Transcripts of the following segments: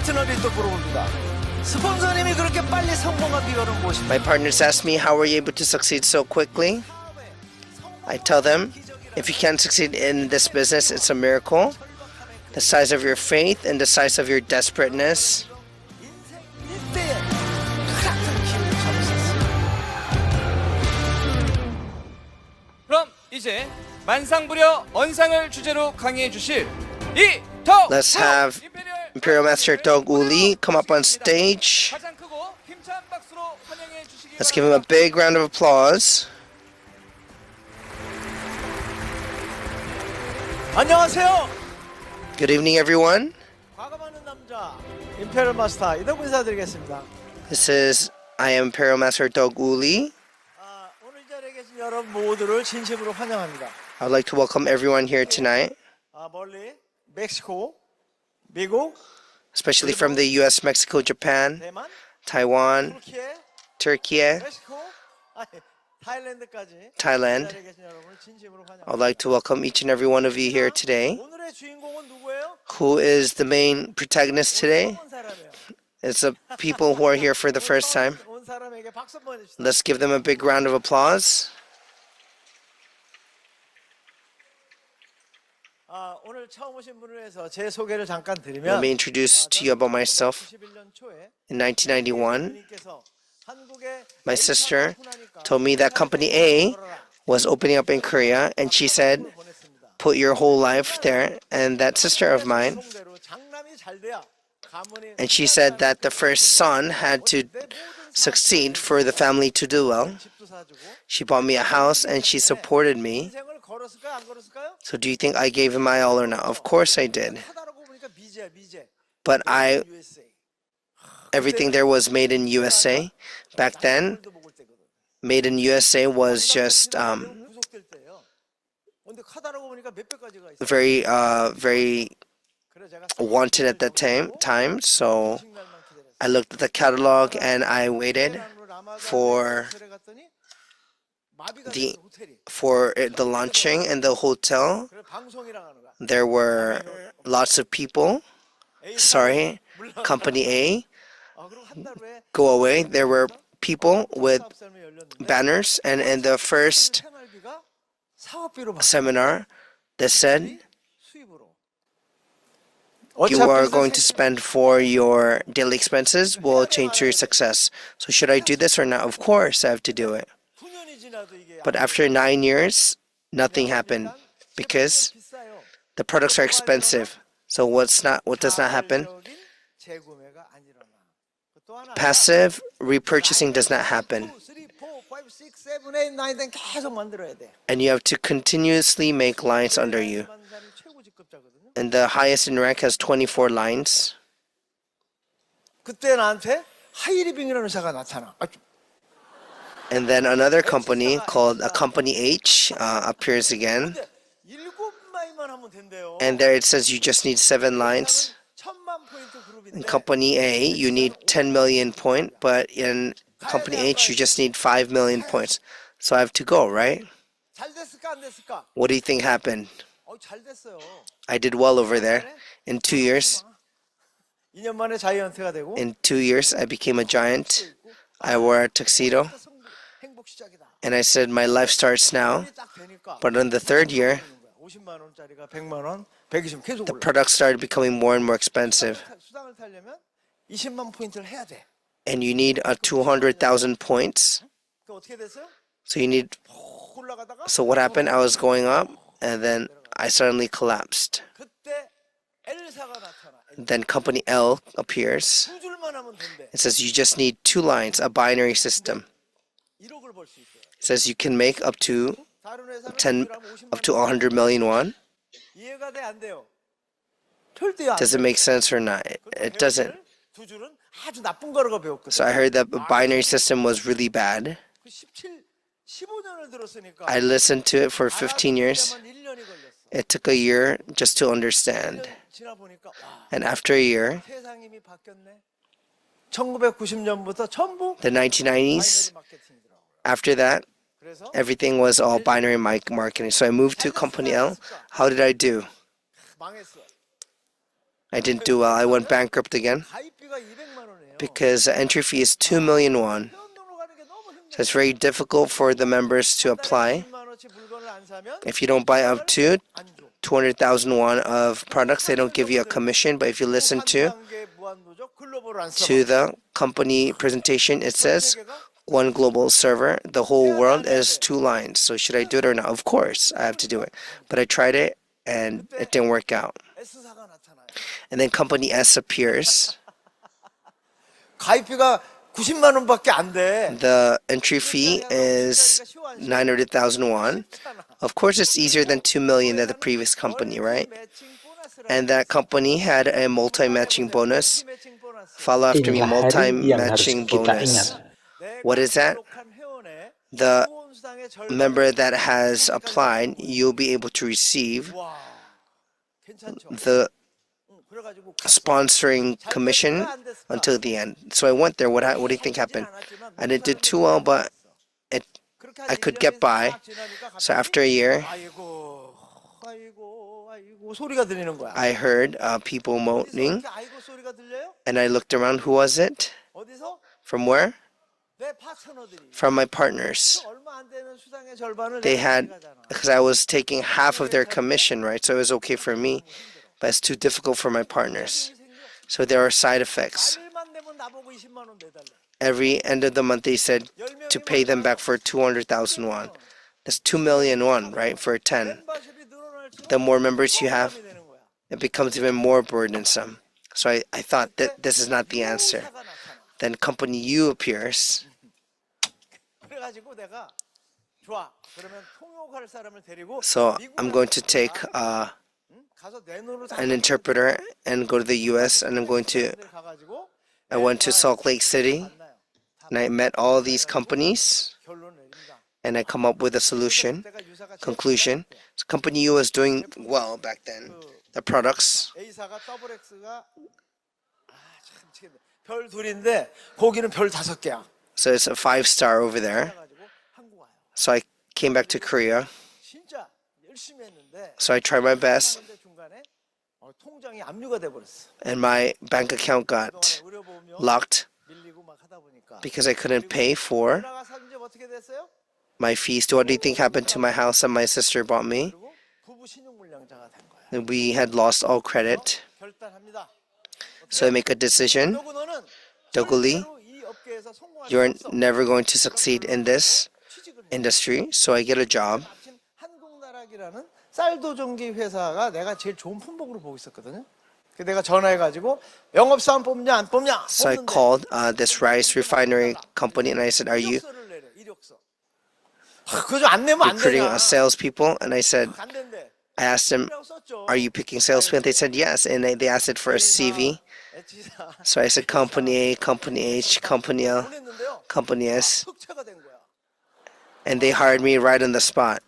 파트너들이 또 물어봅니다. 스폰서님이 그렇게 빨리 성공한 비결은 무엇입니까? My partners ask me, how were you able to succeed so quickly? I tell them, if you can't succeed in this business, it's a miracle. The size of your faith and the size of your desperateness. 인생 1대의 큰 기운을 잡으셨습니다. 그럼 이제 만상부려 언상을 주제로 강의해 주실 이덕우 Let's have Imperial Master Deokwoo Lee come up on stage. 가장 크고 힘찬 박수로 환영해 주시기 Let's give him a big round of applause. 안녕하세요. Good evening, everyone. 과거 많은 남자 임페리얼 마스터 이덕우 인사드리겠습니다. This is I am Imperial Master Deokwoo Lee. 오늘 이 자리에 계신 여러분 모두를 진심으로 환영합니다. I would like to welcome everyone here tonight, 멀리 멕시코, 미국, especially from the US, Mexico, Japan, 대만, Taiwan, 터키에, Turkey, 멕시코, 타일랜드까지 Thailand. 이 자리에 계신 여러분을 진심으로 I 환영합니다. would like to welcome each and every one of you here today. 오늘의 주인공은 누구예요? Who is the main protagonist today? 온 사람이에요. It's the people who are here for the first time. 온 사람에게 박수 한번 해주시죠. Let's give them a big round of applause. 오늘 처음 오신 분을 위해서 제 소개를 잠깐 Let 드리면 me introduce to you about myself. 91년 초에 In 1991, 님께서 한국에 my sister told me that Company A was opening up in Korea, and she said, put your whole life there. And that sister of mine, 장남이 잘 돼야 가문이 and she said that the first son had to succeed for the family to do well. 집도 사주고 She bought me a house and she supported me. 인생을 걸었을까요? 안 걸었을까요? So do you think I gave him my all or not? Of course I did. 하다라고 보니까 미제야 미제. But USA. everything there was made in USA. Back then, 도 먹을 때거든. made in USA was just 구속될 때예요. 근데 카다라고 보니까 몇 배까지가 있어. very 그래 제가 wanted at that time. So I looked at the catalog and I waited for the launching and the hotel. There were lots of people. Sorry, Company A, go away. There were people with banners, and in the first seminar, they said you are going to spend for your daily expenses will change your success. So should I do this or not? Of course I have to do it. But after 9 years, nothing happened because the products are expensive. So what does not happen? Passive repurchasing does not happen. And you have to continuously make lines under you. And the highest in rank has 24 lines. 그때 나한테 하이리빙이라는 회사가 나타나. And then another company called a Company H appears again. 7마이만 하면 된대요. And there it says you just need 7 lines. 1000만 포인트 그룹인데. In Company A, you need 10 million point, but in Company H, you just need 5 million points. So I have to go, right? 잘 됐을까 안 됐을까? What do you think happened? 잘 됐어요. I did well over there. In 2 years, 2년 만에 자이언트가 되고. in 2 years, I became a giant. I wore a tuxedo. 행복 시작이다. And I said, my life starts now. 딱 되니까. But in the third year, 50만 원짜리가 100만 원, 120 계속 the 올라. products started becoming more and more expensive. 수당을 타려면 20만 포인트를 해야 돼. And you need 200,000 points. 그 어떻게 됐어요? So you need. 올라가다가 So what happened? I was going up, and then I suddenly collapsed. 그때 L사가 나타나. Then Company L appears. 두 줄만 하면 된대. It says you just need 2 lines, a binary system. 1억을 벌 수 있어요. It says you can make up to 다른 회사는 10, 50만 up to 100 million won. 이해가 돼 안 돼요? 절대 안 Does 돼. it make sense or not? It doesn't. 두 줄은 아주 나쁜 거라고 배웠거든. So I heard that the binary system was really bad. 그 15년을 들었으니까. I listened to it for 15 years. 1년이 걸렸어. It took a year just to understand. 지나 보니까 와, And after a year, 세상이 이미 바뀌었네. 1990년부터 전부 the 1990s, 바이너리 마케팅이더라고요. after that, 그래서 everything was all binary marketing. So I moved to Company L. How did I do? 망했어. I didn't do well. I went bankrupt again 가입비가 200만 원이에요. because the entry fee is 2 million won. 회원등록 하는 게 너무 So 힘들어요. it's very difficult for the members to apply. 20만 원치 물건을 안 사면 If you don't buy up to 안 줘. 200,000 won of products, they don't give you a commission. But if you listen to 3단계 무한도적 글로벌 안 써. the company presentation, it says one global server. The whole world is 2 lines. So should I do it or not? Of course, I have to do it. But I tried it and it didn't work out. S사가 나타나요. And then company S appears. 가입비가 90만 원밖에 안 돼. The entry fee is 900,000 won. Of course, it's easier than 2 million at the previous company, right? And that company had a multi-matching bonus. Follow after me, Inilah hari yang harus multi-matching kita bonus. ingat. What is that? The member that has applied, you'll be able to receive the sponsoring commission until the end. So I went there. What do you think happened? I didn't do too well, but I could get by. So after a year, 아이고, 아이고, 아이고 소리가 들리는 거야. I heard people moaning, 이렇게 아이고 소리가 들려요? and I looked around. Who was it? 어디서? From where? 내 파트너들이. From my partners. 얼마 안 되는 수당의 절반을 They 내가 had, 가져가잖아. because I was taking half of their commission, right? So it was okay for me, but it's too difficult for my partners. So there are side effects. 일만 내면 나보고 20만 원 내달래. Every end of the month, they said to pay them back for 200,000 won. That's 2 million won, right? For 10. 멤버십이 늘어날수록 The more members you have, 부담이 되는 거야. it becomes even more burdensome. So I thought that this is not the answer. 사가 나타나. Then company U appears. 그래가지고 내가 좋아. 그러면 통역할 사람을 데리고 So 미국을 I'm going to take 가서 내 눈으로 다 an interpreter and go to the US, and I'm going to, 가가지고 I went to Salt Lake City, 만나요. and I met all these companies, 결론 내립니다. and I come up with a solution, 내가 유사가 conclusion. So company U was doing well back then. The products, A사가 더블 X가 참 미치겠네. 별 둘인데 거기는 별 5개야. so it's a 5-star over there. 그래가지고 한국 와요. So I came back to Korea. 진짜 열심히 했는데 So I tried my best, 하는데 중간에 통장이 압류가 돼 버렸어. and my bank account got 의료보험료 locked 밀리고 막 하다 보니까 because I couldn't pay for 나가 산 집 어떻게 됐어요? my fees. What do you think happened to my house that my sister bought me? 그리고 부부 신용불량자가 된 거야. And we had lost all credit. 결단합니다. So I make a decision. 그리고 너는 Deokwoo Lee, 절대로 이 업계에서 성공할 수 you're 없어. never going to succeed in this 취직을 해. industry. So I get a job. 마침 한국나락이라는 쌀도전기 회사가 내가 제일 좋은 품목으로 보고 있었거든요. 그 내가 전화해가지고 영업사원 뽑냐 안 뽑냐. So I 뽑는데 called this rice refinery company, and I said, "Are you 이력서를 내려. 이력서. 그저 안 내면 안 recruiting 되냐. salespeople?" And I said, 안 된대. I asked them, 라고 썼죠. "Are you picking salespeople?" They said yes, and they asked it for a CV. H사. So I said company A, company H, company L, 보냈는데요. company S, 흑채가 된 거야. and they hired me right on the spot.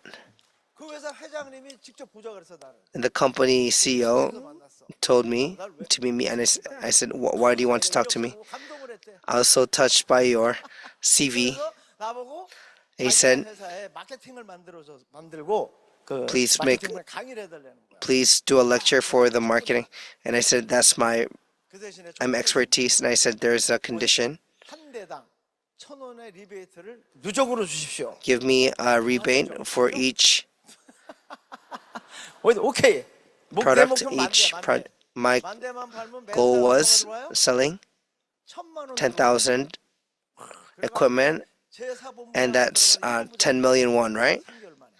그 회사 회장님이 직접 보자 그래서 나를. And the company CEO 그래서 만났어. told me to meet me, and I said, "Why do you want to talk to me?" 감동을 했대. I was so touched by your CV. 그래서 나보고 He said, 회사에 마케팅을 만들고 그 Please make- 마케팅을 강의를 해달라는 거야. "Please do a lecture for the marketing." And I said, "That's 그 대신에 I'm expertise." And I said, "There's a condition. 한 대당 1,000원의 리베이트를 누적으로 주십시오. Give me a rebate for each 오케이. product. My 만대만 팔면 매달 goal 얼마가 was 들어와요? selling 1,000만 원. 10,000 equipment, 제사본부가 and that's 들어가니까 10 million won, right? 3개월 만에.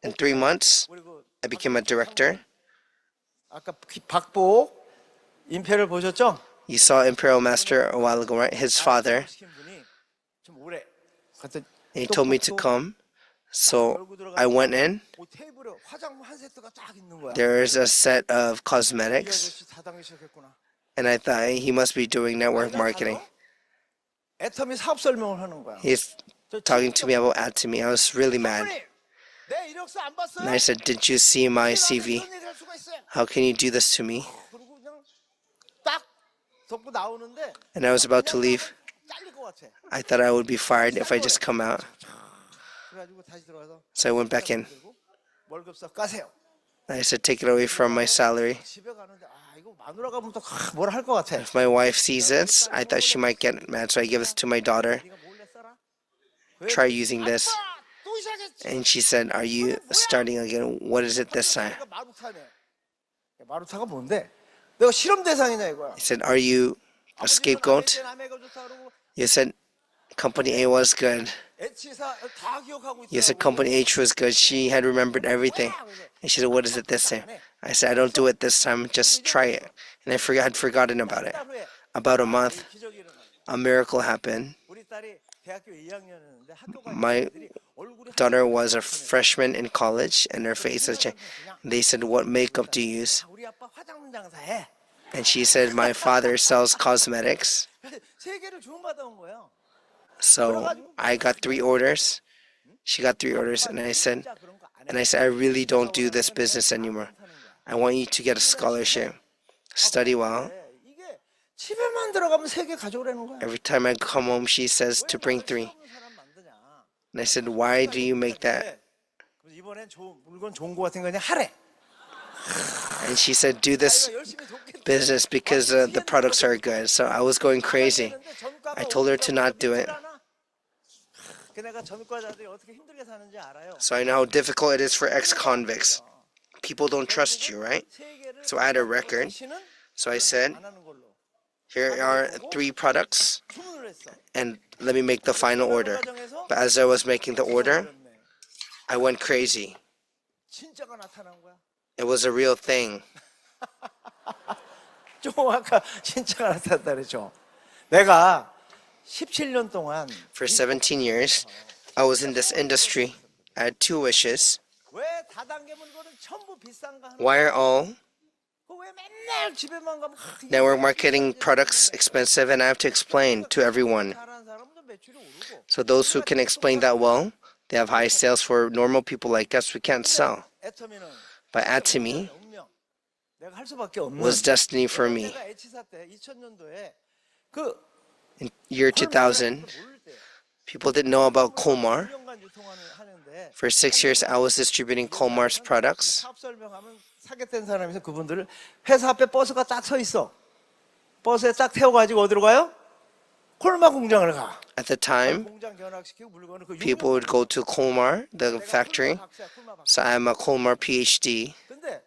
In 3 months, 그리고 I became a director. 아까 박보 임페리얼 보셨죠? You saw Imperial Master a while ago, right? His father. 시킨 분이 좀 오래. 그때 He told me to come. So I went in. 테이블에 화장품 한 세트가 딱 있는 거야. There is a set of 이 cosmetics, 아저씨 다당기 시작했구나. and I thought he must be doing network marketing. 애터미 사업 설명을 하는 거야. He's talking to me about Atomy. I was really mad. 내 이력서 안 봤어요? And I said, "Did you see my CV? 이런 얘기를 할 수가 있어요. How can you do this to me?" 그리고 그냥 딱 덮고 나오는데 And I was about to leave. 잘릴 것 같아. I thought I would be fired if I just come out. 그래가지고 다시 들어가서 So I went back in. 월급서 까세요. I said, "Take it away from my salary." 집에 가는데 이거 이거 마누라가 보면 또 뭐라 할 것 같아. If my wife sees this, I thought she might get mad, so I give this to my daughter. 네가 몰래 써라. Try using this. 또 시작했지. And she said, are you starting again? What is it this time? 내가 마루타네. 마루타가 뭔데? 내가 실험 대상이냐 이거야. I said, are you a scapegoat? You said company A was good. You said company H was good. She had remembered everything. And she said, what is it this time? I said, I don't do it this time. Just try it. And I had forgotten about it. About a month, a miracle happened. My daughter was a freshman in college, and her face has changed. They said, what makeup do you use? And she said, my father sells cosmetics. So I got 3 orders. She got 3 orders, and I said, I really don't do this business anymore. I want you to get a scholarship. Study well. 집에만 들어가면 3개 가져오라는 거야. Every time I come home, she says to bring 3. And I said, why do you make that? 이번엔 물건 좋은 거 같은 거 그냥 하래. And she said, do this business because the products are good. So I was going crazy. I told her to not do it. 내가 전과자들이 어떻게 힘들게 사는지 알아요. So I know how difficult it is for ex-convicts. People don't trust you, right? So I had a record. So I said, here are 3 products, and let me make the final order. But as I was making the order, I went crazy. 진짜가 나타난 거야. It was a real thing. 좀 아까 진짜가 나타났다 그랬죠. 내가 17년 동안 For 17 years, I was in this industry. I had 2 wishes. 왜 다단계 물건은 전부 비싼 거 하는 Why are all 왜 맨날 집에만 가면 network marketing products expensive? And I have to explain to everyone. 잘하는 사람도 매출이 오르고 So those who can explain that well, they have high sales. For normal people like us, we can't sell. 애터미는 But Atomy 운명 내가 할 수밖에 없는 was destiny for me. 내가 H사 때 2000년도에 그 In year 2000, people didn't know about Colmar. 1년간 유통하는데 For 6 years, I was distributing Colmar's products. 사업 설명하면 사겠다는 사람이 있어. 그분들을 회사 앞에 버스가 딱 서 있어. 버스에 딱 태워가지고 어디로 가요? 콜마 공장을 가. At the time, 공장 견학시키고 물건을 그 people would go to Colmar, the factory. So I'm a Colmar PhD. 근데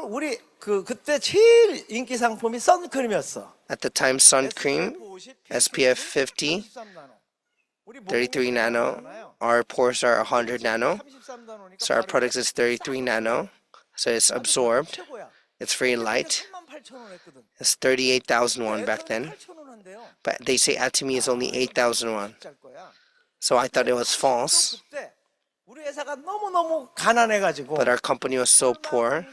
우리 그때 제일 인기 상품이 선크림이었어. At the time, sun cream, SPF 50, 33 nano. Our pores are 100 nano. So our product is 33 nano. So it's absorbed. It's very light. It's 38,000 won back then. But they say Atomy is only 8,000 won. So I thought it was false. 우리 회사가 너무너무 가난해가지고 But our company was so poor.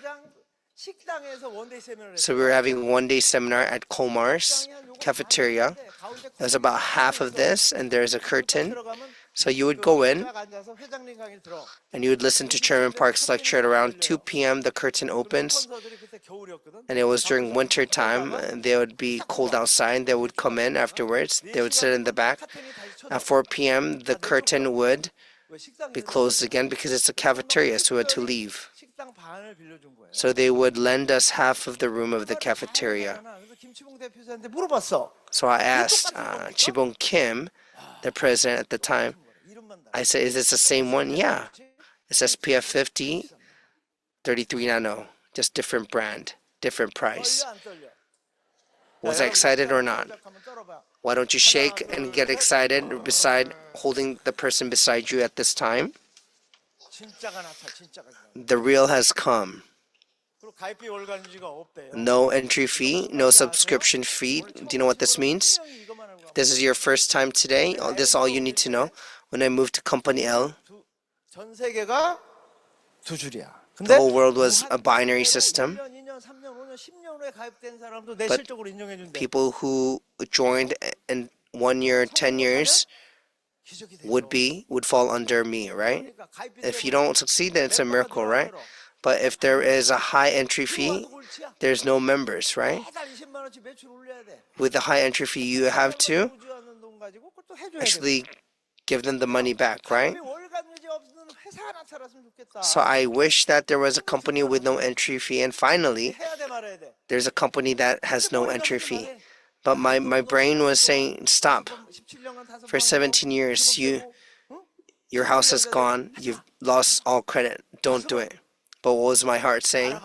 식당에서 원데이 세미나를 So we were having 1-day seminar at Colmar's cafeteria. It was about half of this, and there's a curtain. So you would go in, 앉아서 회장님 강의를 들어. and you would listen to Chairman Park's lecture. At around 2 p.m., the curtain opens, 스폰서들이 그때 겨울이었거든. and it was during winter time. They would be cold outside. They would come in afterwards. They would sit in the back. At 4 p.m., the curtain would 왜 식당 be closed again because it's a cafeteria, so we had to leave. 식당 반을 빌려준 거예요. So they would lend us half of the room of the cafeteria. 그래서 김치봉 대표한테 물어봤어. So I asked Chibong Kim, the president at the time, 이름만 다. I said, is this the same one? Yeah. It's SPF 50, 33 nano, just different brand, different price. 떨려 안 떨려? Was I excited or not? 한번 떨어봐. Why don't you shake and get excited beside holding the person beside you at this time? 진짜가 나타. 진짜가. The real has come. 그리고 가입비 월간지가 없대요. No entry fee, no subscription fee. Do you know what this means? 이것만 알고. This is your first time today. This is all you need to know. When I moved to Company L, 전 세계가 2줄이야. the whole world was a binary system. 1년, 2년, 3년, 5년, 10년 후에 가입된 사람도 내 But 실적으로 인정해 준대. People who joined in 1 year, 10 years would fall under me, right? If you don't succeed, then it's a miracle, right? But if there is a high entry fee, there's no members, right? 매달 20만 원씩 매출 올려야 돼. With the high entry fee, you have to 부주하는 돈 가지고 그것도 해줘야 돼. actually give them the money back, right? 우리 월간 유지 없는 회사가 나타났으면 좋겠다. So I wish that there was a company with no entry fee, and finally, 해야 돼 말아야 돼. there's a company that has no entry fee. But my brain was saying, stop. For 17 years, your house is gone. You've lost all credit. Don't do it. But what was my heart saying?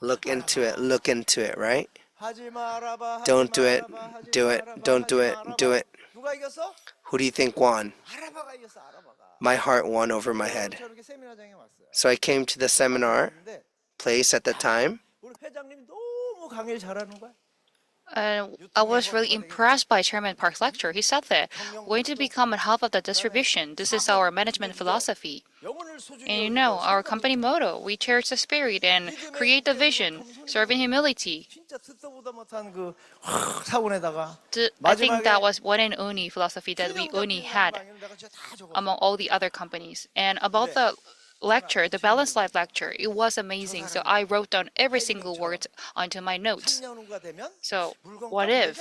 Look into it, right? Don't do it. Do it. Don't do it. Do it. Who do you think won? My heart won over my head. So I came to the seminar place at the time. I was really impressed by Chairman Park's lecture. He said that we're going to become a half of the distribution. This is our management philosophy. And you know, our company motto, we cherish the spirit and create the vision, serve in humility. I think that was one and only philosophy that we only had among all the other companies. And about the lecture, the Balanced Life lecture, it was amazing. So I wrote down every single word onto my notes. So what if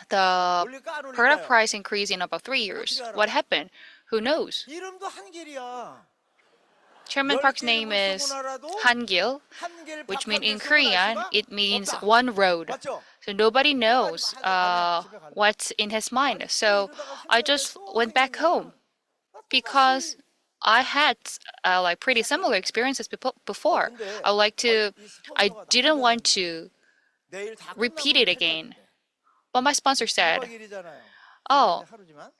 the product price increased in about 3 years? What happened? Who knows? Chairman Park's name is Hangil, which means in Korean, it means one road. So nobody knows what's in his mind. So I just went back home because I had like pretty similar experiences before. I didn't want to repeat it again. But my sponsor said, oh,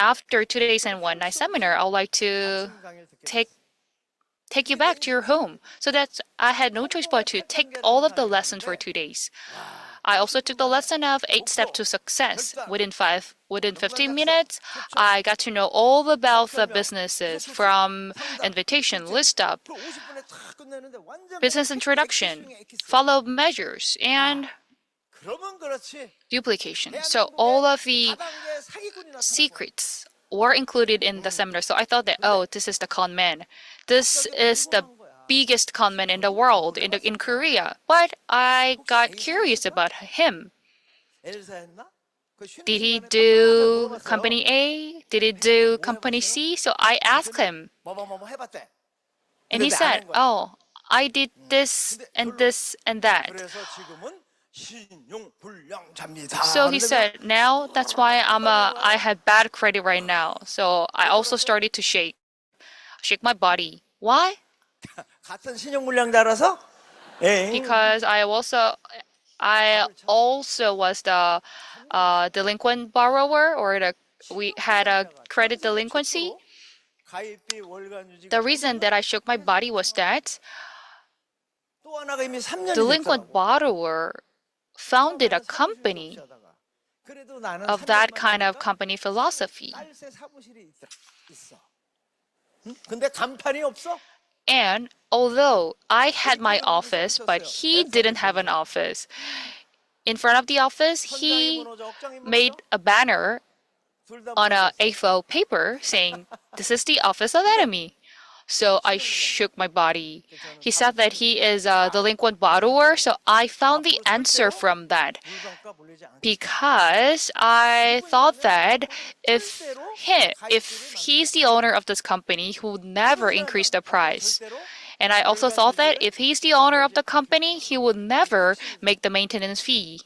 after 2 days and 1 night seminar, I would like to take you back to your home. So that's I had no choice but to take all of the lessons for 2 days. I also took the lesson of 8 steps to success. Within 15 minutes, I got to know all about the businesses from invitation, list up, business introduction, follow-up measures, and duplication. So all of the secrets were included in the seminar. So I thought that, oh, this is the con man. This is the biggest con man in the world, in Korea. But I got curious about him. Did he do company A? Did he do company C? So I asked him. And he said, oh, I did this and that. So he said, now that's why I had bad credit right now. So I also started to shake my body. Why? Because I also was the delinquent borrower, or we had a credit delinquency. The reason that I shook my body was that delinquent borrower founded a company of that kind of company philosophy. And although I had my office, but he didn't have an office. In front of the office, he made a banner on a A4 paper saying, "This is the office of Atomy." So I shook my body. He said that he is a delinquent borrower, so I found the answer from that. Because I thought that if he's the owner of this company, he would never increase the price. And I also thought that if he's the owner of the company, he would never make the maintenance fee.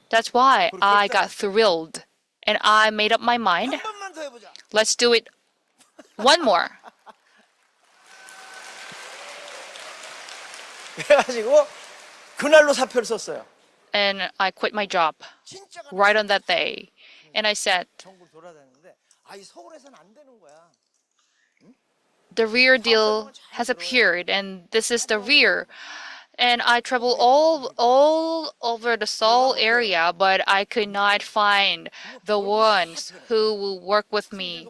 That's why I got thrilled. And I made up my mind. Let's do it one more. 그래가지고 그날로 사표를 썼어요. And I quit my job right on that day. And I said, 전국을 돌아다녔는데 이 서울에서는 안 되는 거야. the rear deal has appeared, and this is the rear. And I traveled all over the Seoul area, but I could not find the ones who will work with me.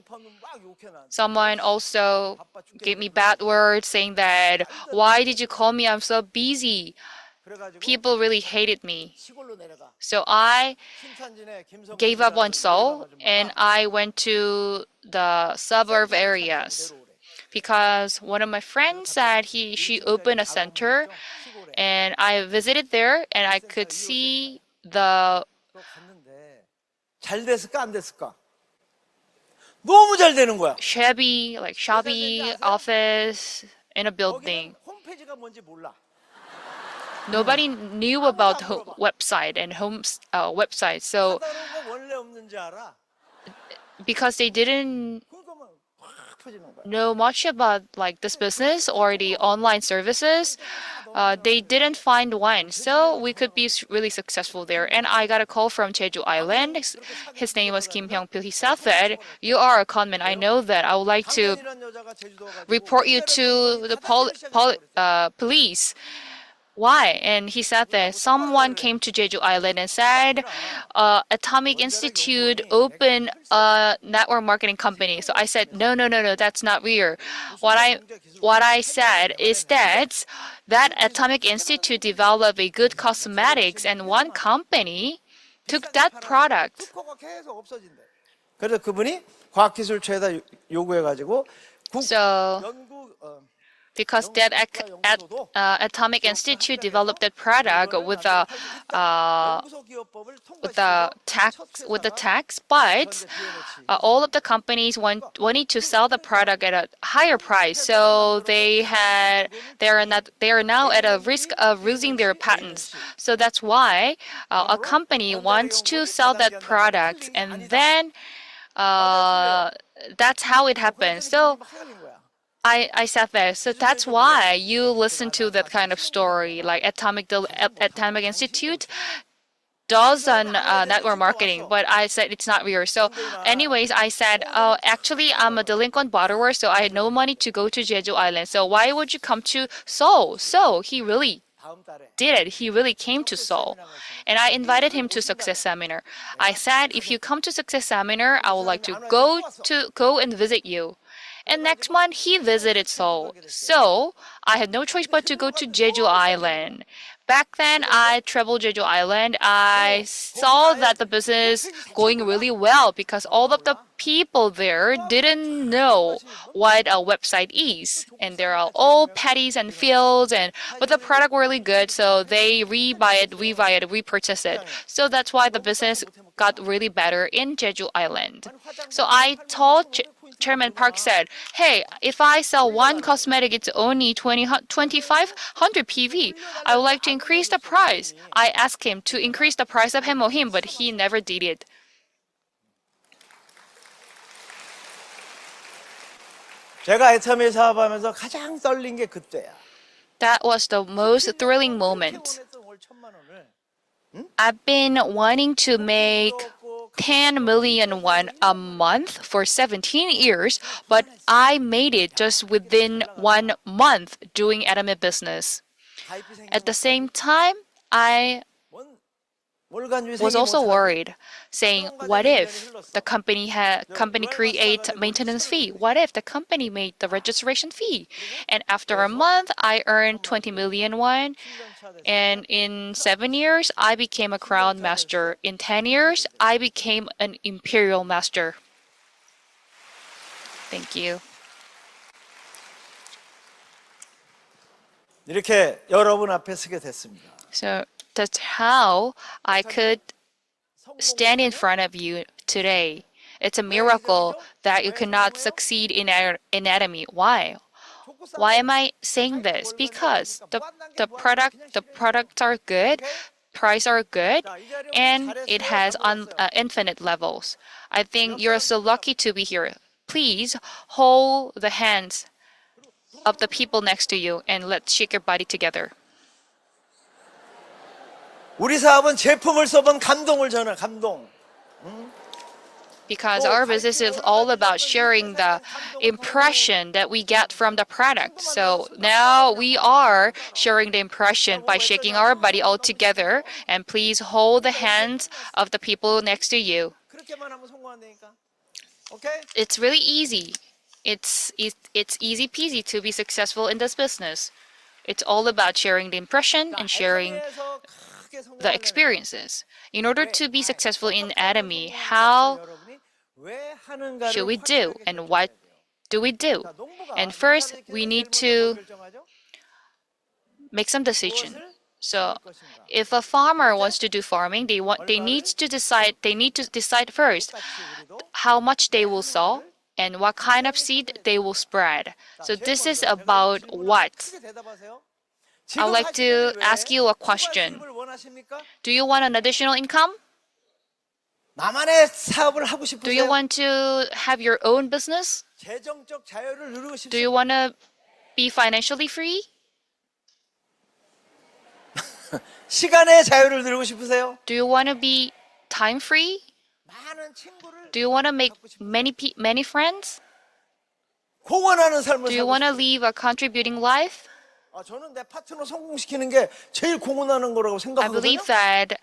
Someone also gave me bad words saying that, why did you call me? I'm so busy. People really hated me. So I gave up on Seoul and I went to the suburb areas because one of my friends said she opened a center, and I visited there and I could see the 잘 됐을까 안 됐을까? 너무 잘 되는 거야. shabby office in a building. 홈페이지가 뭔지 몰라. Nobody knew about website and website. So 까다로운 거 원래 없는지 알아? because they didn't 그러면 확 퍼지는 거야. know much about like this business or the online services, they didn't find one. So we could be really successful there. And I got a call from Jeju Island. His name was Kim Hyung-pil. He said that you are a conman. I know that. I would like to 강연이란 여자가 제주도 가지고 report you to the police. Why? And he said that someone came to Jeju Island and said Atomic Institute opened a network marketing company. So I said, no, no, no, no, that's not real. What I said is that Atomic Institute developed a good cosmetics and one company took that product. 특허가 계속 없어진대. 그래서 그분이 과학기술처에다 요구해가지고 So 연구 because that Atomic Institute developed that product with the tax, but all of the companies wanted to sell the product at a higher price, so they are now at a risk of losing their patents. So that's why a company wants to sell that product, and then that's how it happens. So I said that. So that's why you listen to that kind of story, like Atomic Institute does on network marketing, but I said it's not real. So anyways, I said, oh, actually, I'm a delinquent borrower, so I had no money to go to Jeju Island. So why would you come to Seoul? So he really did it. He really came to Seoul. And I invited him to Success Seminar. I said, if you come to Success Seminar, I would like to go and visit you. And next month, he visited Seoul. So I had no choice but to go to Jeju Island. Back then, I traveled Jeju Island. I saw that the business going really well because all of the people there didn't know what a website is. And there are all patties and fields, but the product were really good, so they rebuy it, repurchase it. So that's why the business got really better in Jeju Island. So I told Chairman Park said, hey, if I sell one cosmetic, it's only 2,500 PV. I would like to increase the price. I asked him to increase the price of Hemohim, but he never did it. 제가 애터미 사업하면서 가장 떨린 게 그때야. That was the most thrilling moment. I've been wanting to make 10 million won a month for 17 years, but I made it just within 1 month doing Atomy business. At the same time, I was also worried, saying, what if the company create maintenance fee? What if the company made the registration fee? And after a month, I earned 20 million won. And in 7 years, I became a crown master. In 10 years, I became an imperial master. Thank you. 이렇게 여러분 앞에 서게 됐습니다. So that's how I could stand in front of you today. It's a miracle that you cannot succeed in anatomy. Why? Why am I saying this? Because the products are good, price are good, and it has infinite levels. I think you're so lucky to be here. Please hold the hands of the people next to you and let's shake your body together. 우리 사업은 제품을 써본 감동을 전해 감동. Because our business is all about sharing the impression that we get from the product. So now we are sharing the impression by shaking our body all together. And please hold the hands of the people next to you. 그렇게만 하면 성공한다니까. Okay? It's really easy. It's easy peasy to be successful in this business. It's all about sharing the impression and sharing the experiences. In order to be successful in Atomy, how should we do and what do we do? And first, we need to make some decision. So, if a farmer wants to do farming, they need to decide first how much they will sow and what kind of seed they will spread. So this is about what. I'd like to ask you a question. Do you want an additional income? 나만의 사업을 하고 Do you 싶으세요? want to have your own business? 재정적 자유를 누리고 Do you 싶으세요? want to be financially free? 시간의 자유를 누리고 싶으세요? Do you want to be time free? 많은 친구를 Do you want to make many friends? 공헌하는 삶을 Do you 살고 want to 싶으세요? live a contributing life? 저는 내 파트너 성공시키는 게 제일 공헌하는 거라고 I 생각하거든요. believe that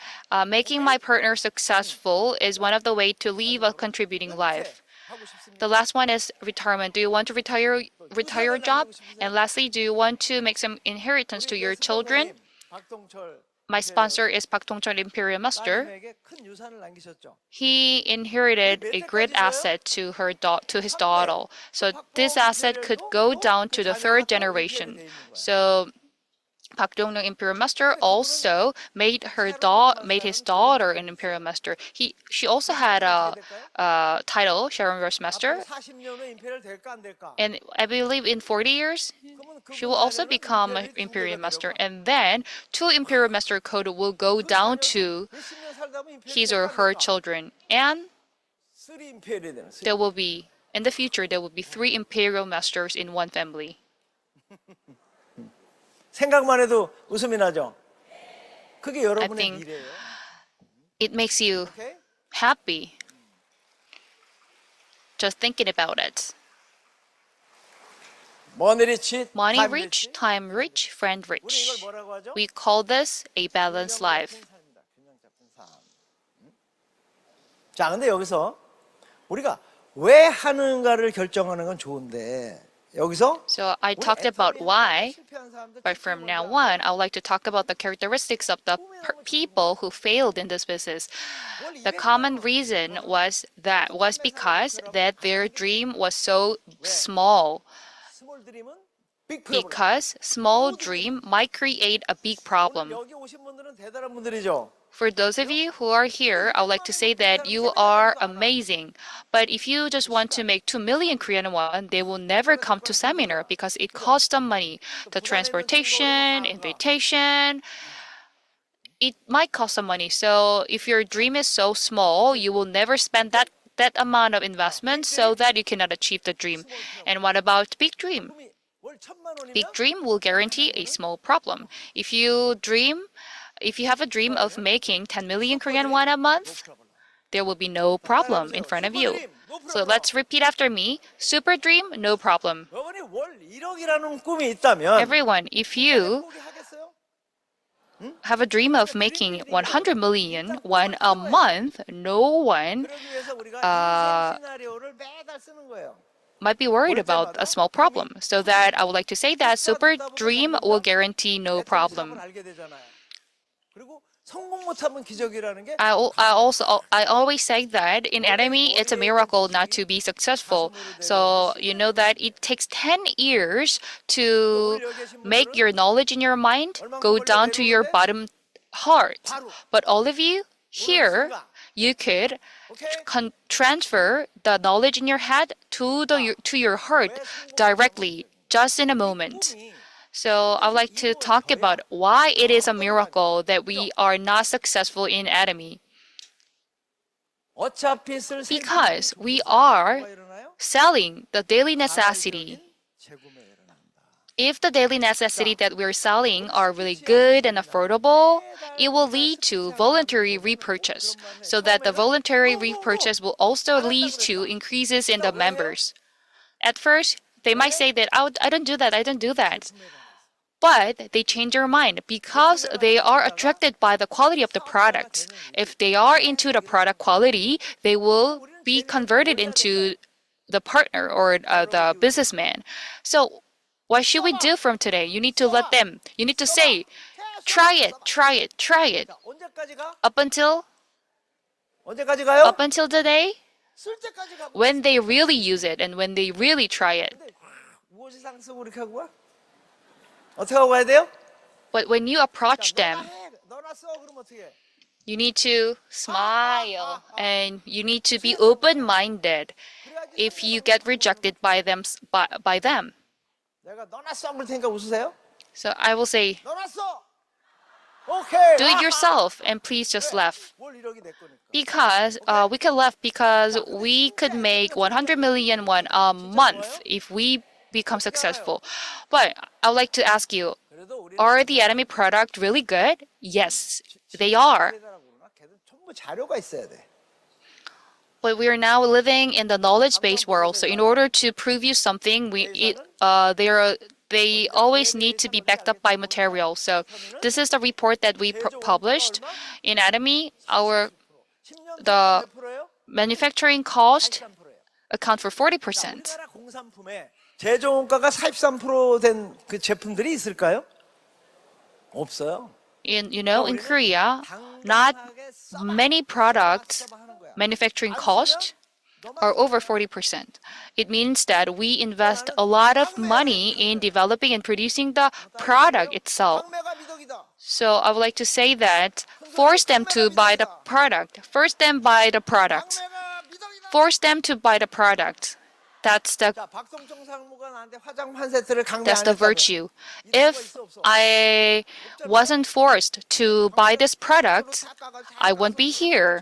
making my partner successful is one of the way to live a contributing life. 하고 싶습니다. The last one is retirement. Do you want to retire your job? And lastly, do you want to make some inheritance to your children? 박동철 My sponsor is Pak Dong-chul Imperial Master. 따님에게 큰 유산을 남기셨죠. He inherited a great asset to his daughter. So this asset could go down to the third generation. So Pak Dong-chul Imperial Master also made his daughter an Imperial Master. She also had a title, Sharon Rose Master, 40년 후 임페리얼 될까 안 될까? and I believe in 40 years she will also become an Imperial Master, and then 2 Imperial Master code will go down to 몇십 년 살다 보면 임페리얼 his or her children, and 3 임페리얼이 되는. there will be in the future there will be 3 Imperial Masters in one family. 생각만 해도 웃음이 나죠. 그게 여러분의 think- 미래예요. It makes you 오케이? happy just thinking about it. Money rich, Money time rich, time rich, friend 우리 이걸 rich. 뭐라고 하죠? We call this a balanced life. 균형 잡힌 삶. 자, 근데 여기서 우리가 왜 하는가를 결정하는 건 좋은데 여기서 So I 우리 talked about 애터미 why, 실패한 사람들 but from now on, I would like to talk about the characteristics of the people who failed in this business. The common reason was because that their dream was so small. 스몰 드림은 빅 프로블럼. Because small dream might create a big problem. 여기 오신 분들은 대단한 분들이죠. For those of you who are here, I would like to say that you are amazing. But if you just want to make 2 million Korean won, they will never come to seminar because it costs them money. The transportation, invitation, it might cost some money. So if your dream is so small, you will never spend that amount of investment so that you cannot achieve the dream. And what about big dream? 꿈이 월 1,000만 원이면 Big dream will guarantee a small problem. If you have a dream of making 10 million Korean won a month, there will be no problem in front of you. So let's repeat after me. Super dream, no problem. 여러분이 월 1억이라는 꿈이 있다면 Everyone, if you 포기하겠어요? have a dream of making 100 million won a month, no one 그러기 위해서 우리가 인생 시나리오를 매달 쓰는 거예요. might be worried about a small problem. So that I would like to say that super dream will guarantee no problem. 알게 되잖아요. 그리고 성공 못하면 기적이라는 게 I always say that in Atomy, it's a miracle not to be successful. So you know that it takes 10 years to make your knowledge in your mind go down to your bottom heart. But all of you here, you could transfer the knowledge in your head to your heart directly, just in a moment. So I'd like to talk about why it is a miracle that we are not successful in Atomy. 어차피 쓸 Because 생각이 we 없어서 are 뭐가 일어나요? selling the daily necessity. 재구매 일어난다. If the daily necessity that we're selling are really good and affordable, it will lead to voluntary repurchase, so that the voluntary repurchase will also lead to increases in the members. At first, they might say that, "Oh, I don't do that, I don't do that." But they change their mind because they are attracted by the quality of the product. If they are into the product quality, they will be converted into the partner or the businessman. So what should we do from today? You need to let them. You need to say, try it, try it, try it. 언제까지 가? Up until the day 쓸 때까지 가고. when they really use it and when they really try it. 무엇이 상승을 이렇게 하고 가? 어떻게 하고 가야 돼요? But when you approach them, 너나 써 그럼 어떻게 해? you need to smile and you need to be open-minded if you get rejected by them. 내가 너나 써 그럴 테니까 웃으세요? So I will say, 넣어놨어. 오케이. do it yourself and please just laugh. 뭘 1억이 내 거니까. Because we could laugh because we could make 100 million won a month if we become successful. But I would like to ask you, 그래도 우리 are the Atomy product really good? Yes, they are. 걔는 전부 자료가 있어야 돼. But we are now living in the knowledge-based world. So in order to prove you something, they always need to be backed up by material. So this is the report that we published in Atomy. The manufacturing cost account for 40%. 우리나라 공산품에 제조원가가 43%된 그 제품들이 있을까요? 없어요. In Korea, not many products manufacturing cost are over 40%. It means that we invest a lot of money in developing and producing the product itself. 판매가 미덕이다. So I would like to say that force them to buy the product. Force them buy the product. 판매가 미덕이다. Force them to buy the product. That's the 자, 박성총 상무가 나한테 화장품 한 세트를 강매 that's 안 the 했다고. virtue. If I wasn't forced to buy this product, I won't be here.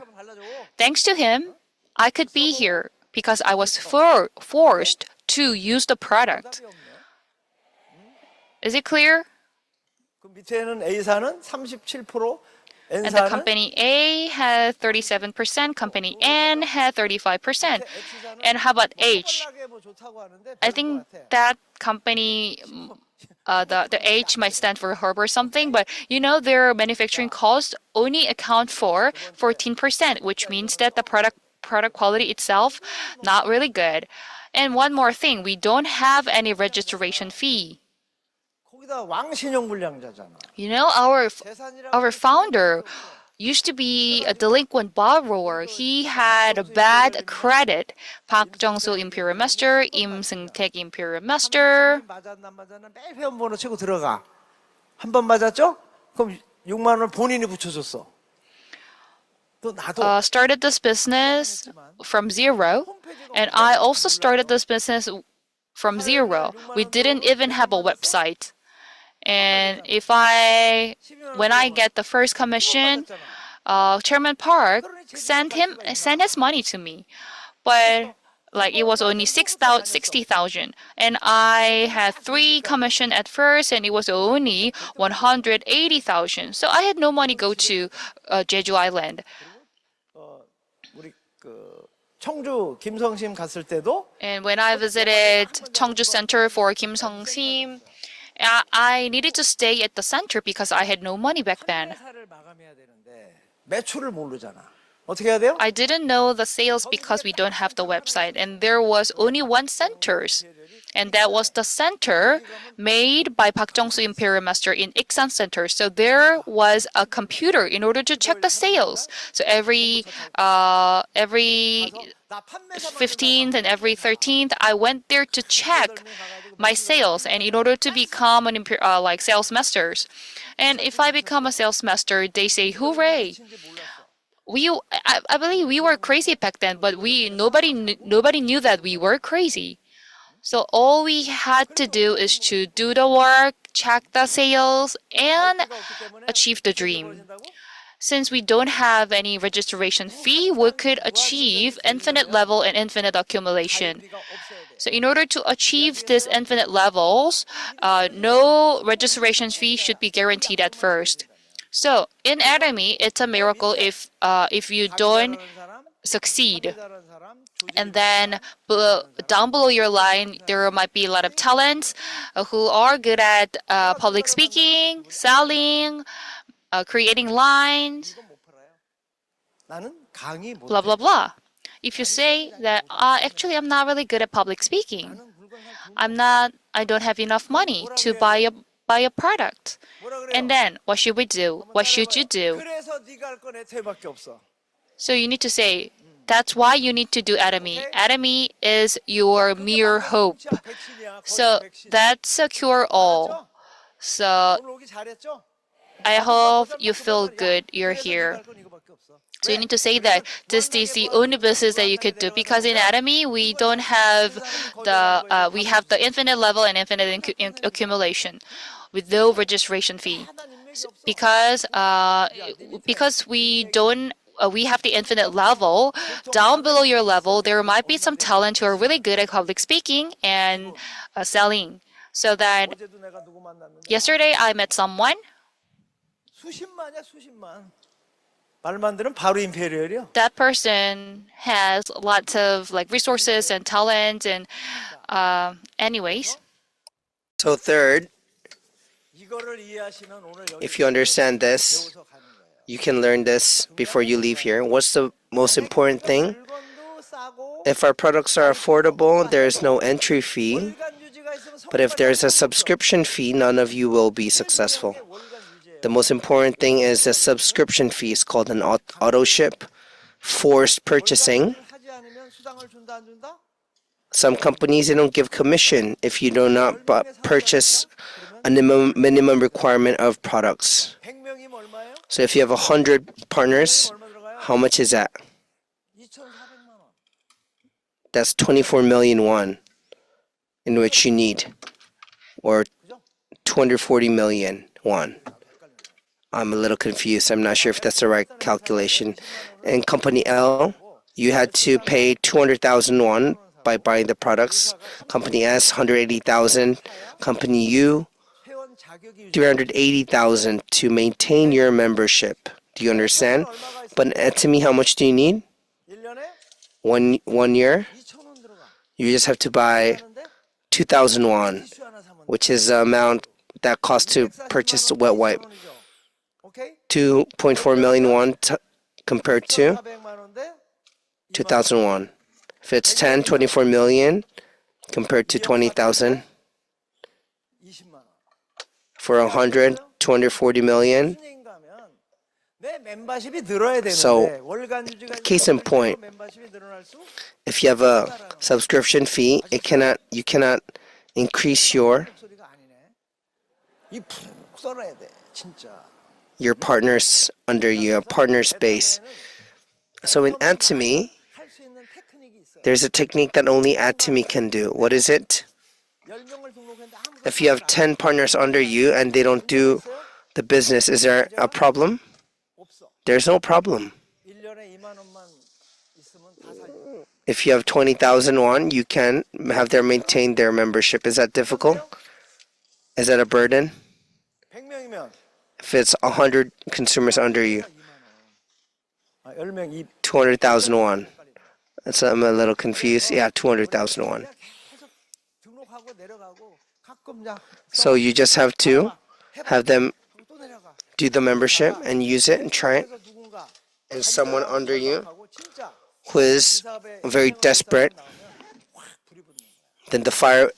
Thanks to him, I could be here because I was forced to use the product. Is it clear? 그 밑에는 A사는 37%, And the N사는 company A had 37%, company N had 35%. And how about H? 뭐 좋다고 하는데 I 별거 think 같아. that company, the H might stand for herb or something, but their manufacturing costs only account for 14%, which means that the product quality itself not really good. And one more thing, we don't have any registration fee. 거기다 왕신용 불량자잖아. Our founder used to be a delinquent borrower. He had a bad credit. Park Jong-soo Imperial Master, Im Seung-taek Imperial Master. 맞았나 안 맞았나 매일 회원번호 치고 들어가. 한 번 맞았죠? 그럼 6만 원 본인이 붙여줬어. 또 나도 Started this business from zero, and I also started this business from zero. We didn't even have a website. And when I get the first commission, Chairman Park sent his money to me, but it was only 60,000, and I had 3 commission at first, and it was only 180,000. So I had no money go to Jeju Island. 우리 그 청주 김성심 갔을 때도 And when I visited Cheongju Center for Kim Sung-sim, I needed to stay at the center because I had no money back then. 회사를 마감해야 되는데 매출을 모르잖아. 어떻게 해야 돼요? I didn't know the sales because we don't have the website, and there was only one center, and that was the center made by Park Jong-soo Imperial Master in Iksan Center. So there was a computer in order to check the sales. So every 15th and every 13th, I went there to check my sales, and in order to become an sales masters. And if I become a sales master, they say, "Hooray!" I believe we were crazy back then, but nobody knew that we were crazy. So all we had to do is to do the work, check the sales, and achieve the dream. Since we don't have any registration fee, we could achieve infinite level and infinite accumulation. So in order to achieve these infinite levels, no registration fee should be guaranteed at first. So in Atomy, it's a miracle if you don't succeed. And then down below your line, there might be a lot of talents who are good at public speaking, selling, creating lines, 나는 강의 못 blah, blah, blah. If you say that, actually, I'm not really good at public speaking. I don't have enough money to buy a product. And then, what should we do? What should you do? 그래서 네가 할 건 애터미밖에 없어. So you need to say, that's why you need to do Atomy. Atomy is your mere hope. So that's a cure-all. So 오늘 오기 잘했죠? I hope you feel good you're here. So you need to say that this is the only business that you could do, because in Atomy we don't have we have the infinite level and infinite accumulation. with no registration fee. Because we don't we have the infinite level. Down below your level, there might be some talent who are really good at public speaking and selling. So that 어제도 내가 누구 만났는데 yesterday I met someone. 수십만이야 수십만. 말만 들으면 바로 임페리얼이요. That person has lots of like resources and talent and anyways. So third, 이거를 이해하시면 오늘 여기 if you understand this, 배워서 가는 거예요. you can learn this before you leave here. What's the most important thing? 물건도 싸고 If our products are affordable, there is no entry fee. 월간 유지가 있으면 But if there's a subscription fee, none of you will be successful. 월간 유지예요. The most important thing is the subscription fee. It's called an auto ship, forced purchasing. 하지 않으면 수당을 준다 안 준다? Some companies, they don't give commission if you do not purchase a minimum requirement of products. 100명이면 얼마예요? So if you have 100 partners, 얼마 들어가요? how much is that? 2,400만 원. That's 24 million won in which you need, or 240 million won. I'm a little confused. I'm not sure if that's the right calculation. In company L, you had to pay 200,000 won by buying the products. Company S, 180,000. Company U, 회원 자격이 380,000 to maintain your membership. Do you understand? But Atomy, how much do you need? 1년에 One year? 2,000원 들어가. You just have to buy 2,000 won, 티슈 하나 사면 which is the amount that costs to purchase the wet wipe. 오케이? 2.4 million won compared to 400만 원인데 2,000 won. If it's 10, 24 million compared to 20,000. 20만 원. For 100, 240 million. 수익 가면 내 멤버십이 늘어야 되는데 So, 월간 유지가 case in point, 멤버십이 늘어날 수 if you have a subscription fee, you cannot increase your 소리가 아니네. 이푹 썰어야 돼. 진짜. partners under you, a partner's base. So in Atomy, 할 수 있는 테크닉이 있어요. there's a technique that only Atomy can do. What is it? 10명을 등록했는데 아무도 If you have 10 partners under you and they don't do the business, is there a problem? 없어. There's no problem. 1년에 2만 원만 있으면 다 살려. If you have 20,000 won, you can have them maintain their membership. Is that difficult? Is that a burden? 100명이면 If it's 100 consumers under you, 10명 200,000 won. I'm a little confused. Yeah, 200,000 won. 계속 등록하고 내려가고 가끔 야 So you just have to have them 또 내려가. do the membership and use it and try it. 그래서 누군가 And someone under you 하고 진짜 who is very desperate, then the fire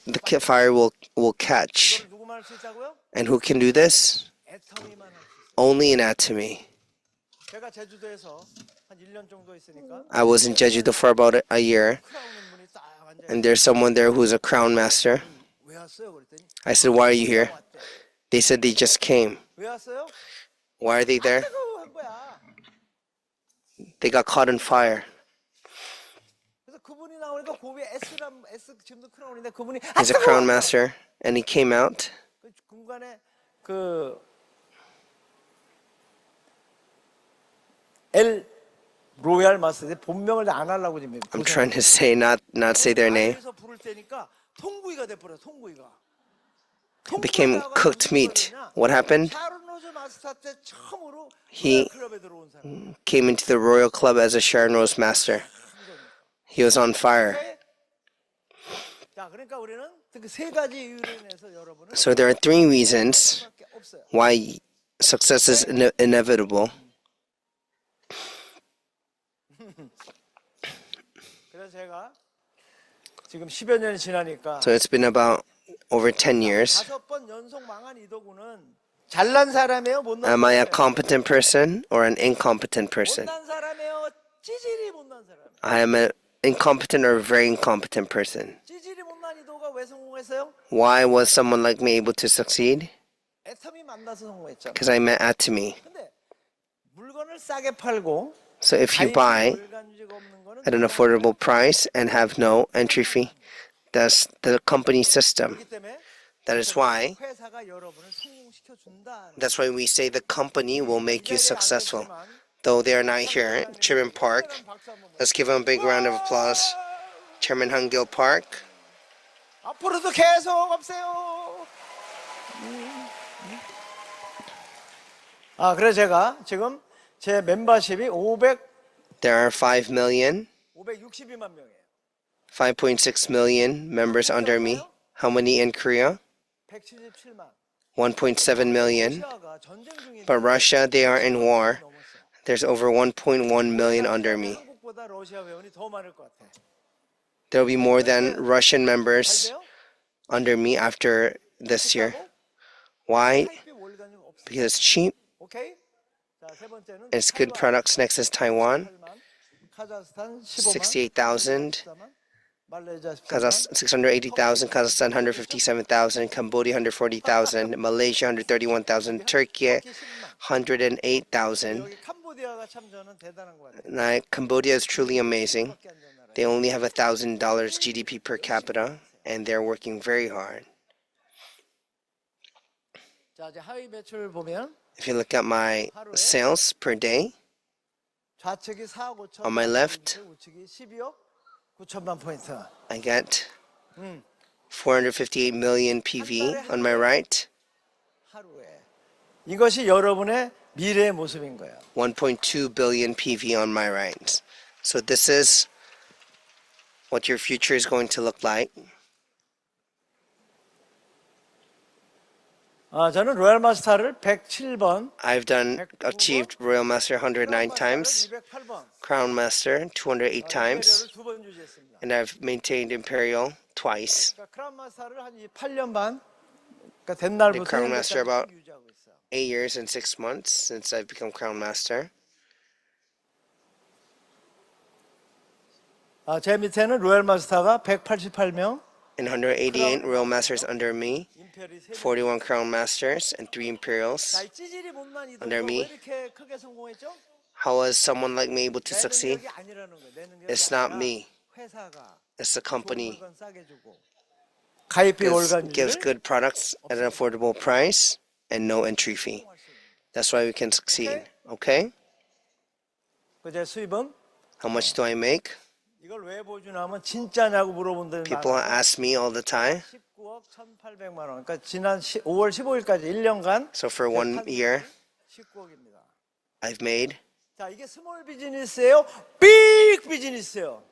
will catch. 누구 말할 수 있다고요? And who can do this? 애터미만 할 수 있어요. Only in Atomy. 제가 제주도에서 한 1년 정도 있으니까 I was in Jeju-do for about a year, 크라우는 분이 딱 앉아. and there's someone there who's a crown master. 왜 왔어요? 그랬더니 I said, why are you here? They said they just came. 왜 왔어요? Why are they there? 그거 한 거야. They got caught in fire. 그래서 그분이 나오니까 그 위에 S 지금도 크라운인데 그분이 He's a crown master, and he came out. 그 중간에 그 L 로얄 마스터의 본명을 안 하려고 지금. I'm trying to say not say their name. 그래서 부를 때니까 통구이가 돼 버려. 통구이가. It became cooked meat. What happened? 샤론로즈 마스터 때 처음으로 He 클럽에 들어온 사람. came into the royal club as a Sharon Rose master. He was on fire. 자, 그러니까 우리는 그 세 가지 이유로 인해서 여러분은 So there are three reasons 밖에 없어요. why success is inevitable. 그래서 제가 지금 10여 년이 지나니까 So it's been about over 10 years. 5번 연속 망한 이덕우는 잘난 사람이에요, 못난 Am I a 사람이에요? competent person or an incompetent person? 못난 사람이에요, 찌질이 못난 사람. I am an incompetent or a very incompetent person. 찌질이 못난 이덕우가 왜 성공했어요? Why was someone like me able to succeed? 애터미 만나서 성공했잖아. Because I met Atomy. 근데 물건을 싸게 팔고 So if you buy 물건주가 없는 거는 at an affordable price and have no entry fee, that's the company system. 그렇기 때문에 That is why 회사가 여러분을 성공시켜 준다. that's why we say the company will make you successful. Though they are not here, Chairman Park, let's give him a big round of applause. Chairman Hangil Park. 앞으로도 계속 없애요. 그래 제가 지금 제 멤버십이 There are 5,000,000, 562만 명이에요. 5.6 million members under me. How many in Korea? 177만. 1.7 million. 러시아가 전쟁 중인데 But Russia, they are in war. There's over 1.1 million under me. 한국보다 러시아 회원이 더 많을 것 같아. There will be more than Russian 잘 members 돼요? under me after this year. Why? 타이피 월간이 없어. Because it's cheap. 오케이? 자, 세 번째는 It's good products. Next is Taiwan, 8만, 카자흐스탄 15만, 68,000. 14만, 말레이시아 14만, Kazakhstan 680,000, Kazakhstan 157,000, Cambodia 140,000, Malaysia 131,000, Turkey 108,000. 여기 캄보디아가 참 저는 대단한 것 같아요. Now, Cambodia is truly amazing. 밖에 안 되는 나라예요. They only have $1,000 GDP per capita, and they're working very hard. 자, 이제 하위 매출 보면 If you look at my sales per day, 좌측이 4억 5천, On my left. 우측이 12억 9천만 포인트. I get 458 million PV on my right, 하루에. 이것이 여러분의 미래의 모습인 거예요. 1.2 billion PV on my right. So this is what your future is going to look like. 저는 로얄 마스터를 107번, I've achieved Royal Master 109 times, 208번, Crown Master 208 times, 임페리얼을 2번 유지했습니다. and I've maintained Imperial twice. 그러니까 크라운 마스터를 한 8년 반, 그러니까 된 The 날부터 Crown Master 현재까지 about 유지하고 있어요. 8 years and 6 months since I've become Crown Master. 제 밑에는 로얄 마스터가 188명, And 188 Royal Masters under me, 임페리 3명. 41 Crown Masters, and 3 자, Imperials. 이 찌질이 못난 이동도 Under me. 왜 이렇게 크게 성공했죠? How was someone like me able to 내 succeed? 능력이 아니라는 거예요. 내 능력이 It's not 아니라 me. 회사가 It's the 좋은 company. 물건 싸게 주고 가입비 Gives 월간율을 good products at an affordable price and no entry fee. That's why we can succeed. Okay? 그제 수입은 How much do I make? 이걸 왜 보여주냐면 진짜냐고 물어본다는 People ask me all the time. 19억 1,800만 원. 그러니까 지난 5월 15일까지 1년간 So for 1 year, 19억입니다. I've made 자, 이게 스몰 비즈니스예요? 빅 비즈니스예요.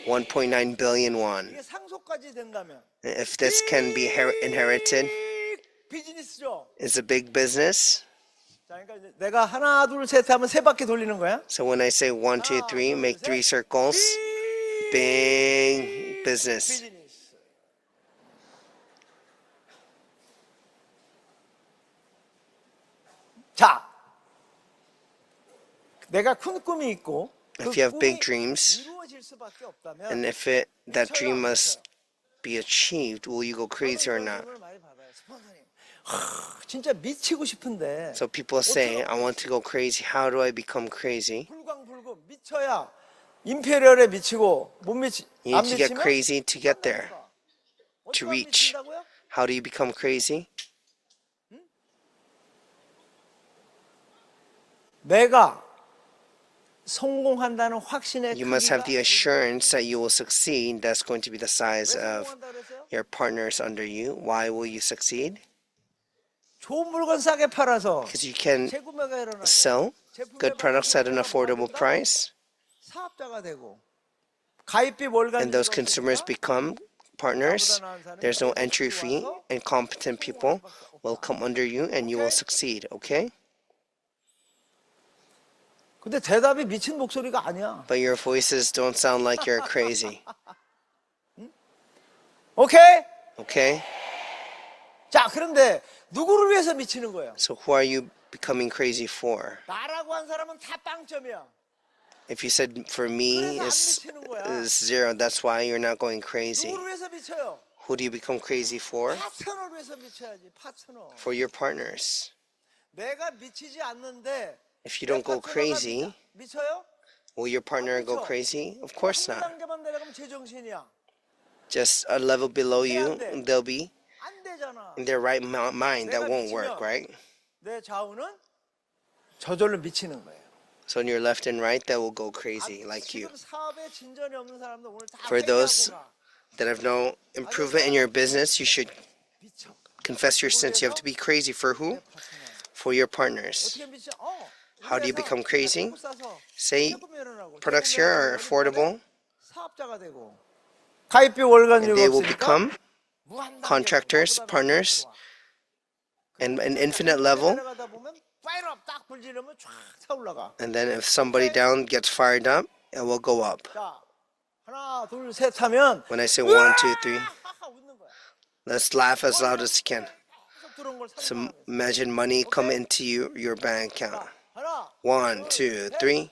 1.9 billion won. 이게 상속까지 된다면 If this can be inherited, 빅 비즈니스죠. it's a big business. 자, 그러니까 이제 내가 하나 둘 셋 하면 세 바퀴 돌리는 거야. So when I say 1, 2, 3, make 3 circles, big business. 비즈니스. 자, 내가 큰 꿈이 있고 그 If you have big 꿈이 dreams, 이루어질 수밖에 없다면 and if that dream must be achieved, will you go crazy or not? 도움을 많이 받아요. 스폰서님. 진짜 미치고 싶은데 So people say, I want to go crazy. How do I become crazy? 불광불급 미쳐야 임페리얼에 미치고 못 미치 You 안 need to get 미치면 crazy to get there. 어떻게 to reach. 미친다고요? How do you become crazy? 내가 성공한다는 확신의 You must have the 크기가 assurance that you will succeed. That's going to be the size 왜 of 성공한다 그랬어요? your partners under you. Why will you succeed? 좋은 물건 싸게 팔아서 Because you can 재구매가 일어나고 sell 제품의 good products at an 가격이 affordable 올라가니까 price, 사업자가 되고 가입비 월간 and those consumers become partners. There's no entry fee, and competent people will come under you, and you will succeed. Okay? 근데 대답이 미친 목소리가 아니야. But your voices don't sound like you're crazy. 오케이? Okay? 자, 그런데 누구를 위해서 미치는 거예요? So who are you becoming crazy for? 나라고 한 사람은 다 빵점이야. If you said for me is 0, that's why you're not going crazy. 누구를 위해서 미쳐요? Who do you become crazy for? 파트너를 위해서 미쳐야지. 파트너. For your partners. 내가 미치지 않는데 If you don't go crazy, 미쳐요? will your partner go crazy? Of course 한 not. 단계만 내려가면 제정신이야. Just a level below you, they'll be 안 되잖아. in their right mind, that won't work, right? 내 좌우는 저절로 미치는 거예요. So on your left and right, that will go crazy like you. 지금 사업에 진전이 없는 사람들 오늘 다 For those 회개하고 가. that have no improvement in your business, you should 미쳐. confess your sins. You have to be crazy for who? For your partners. 어떻게 미쳐? How do you become crazy? 태국 사서 Say 태국 면허라고. products 태국 here are 면허라고 affordable, 사업자가 되고 가입비 월간료가 and they will 없으니까 become 무한 단계로 contractors, 나보다 partners, 들어와. and an infinite level. 내려가다 보면 파이로 딱 불지르면 쫙 차올라가. And then if somebody down gets fired up, it will go up. 자, 하나, 둘, 셋 하면 When I say 1, 2, 3, 하하 웃는 거야. let's laugh as loud as you can. 계속 들어온 걸 So 상상하면서. imagine money come into your bank account. 하나, 1, 2, 3.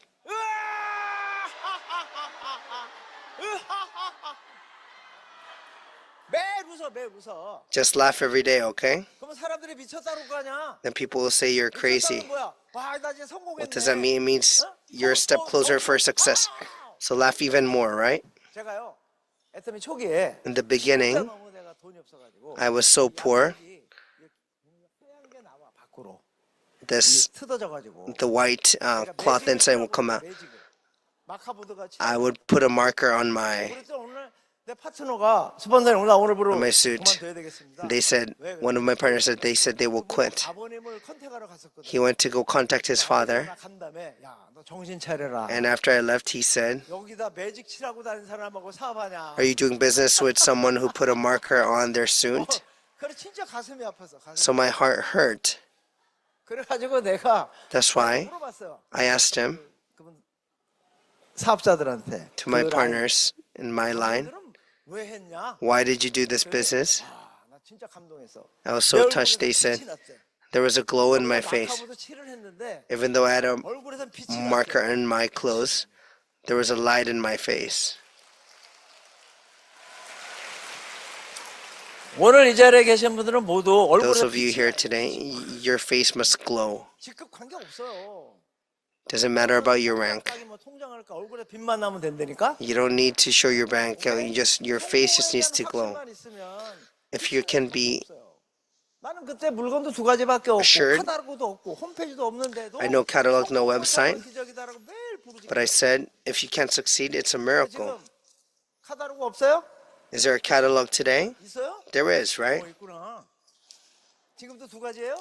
매일 웃어, 매일 웃어. Just laugh every day, okay? 그러면 사람들이 미쳤다고 거 아니야? Then people will say you're crazy. 미쳤다는 뭐야? 와, 나 이제 성공했네. What does that mean? It means you're a step closer for success. So laugh even more, right? 제가요, 애터미 초기에 In the beginning, 너무 내가 돈이 없어가지고 I was so poor. 하얀 게 나와 밖으로. This 뜯어져가지고. the white cloth inside will come out. 마카보드가 I would put a marker on my 그래서 오늘 내 파트너가 스폰서님 오늘 오늘부로 my suit. 그만둬야 되겠습니다. They said one of my partners said they said they will quit. 아버님을 컨택하러 갔었거든. He went to go contact his father, 나 간 다음에 야, 너 정신 차려라. and after I left, he said, 여기다 매직 칠하고 다니는 사람하고 사업하냐? "Are you doing business with someone who put a marker on their suit?" 그래 진짜 가슴이 아파서. So my heart hurt. 그래가지고 내가 That's why 물어봤어요. I asked him, 그분 사업자들한테. to my 그 partners in my line, 라인들은 왜 했냐? "Why did you do this business?" 나 진짜 감동했어. I was so touched. They said there was a glow in my face. 마카보드 칠을 했는데 Even though I had a 얼굴에선 빛이 marker 났어요. in my clothes, there was a light in my face. 오늘 이 자리에 계신 분들은 모두 Those 얼굴에 of you here today, your face must glow. 직급 관계 없어요. Doesn't matter about your rank. 갑자기 뭐 통장할까 얼굴에 빛만 나면 된다니까. You don't need to show your bank account. Your face just needs to glow. 확신만 있으면 If you can be 없어요. 나는 그때 물건도 두 가지밖에 없고 assured. 카탈로그도 없고 홈페이지도 없는데도 I know catalog, no website, 기적이다라고 매일 부르지. but I said, if you can't succeed, it's a miracle. 지금 카탈로그 없어요? Is there a catalog today? 있어요? There is, right? 있구나. 지금도 두 가지예요?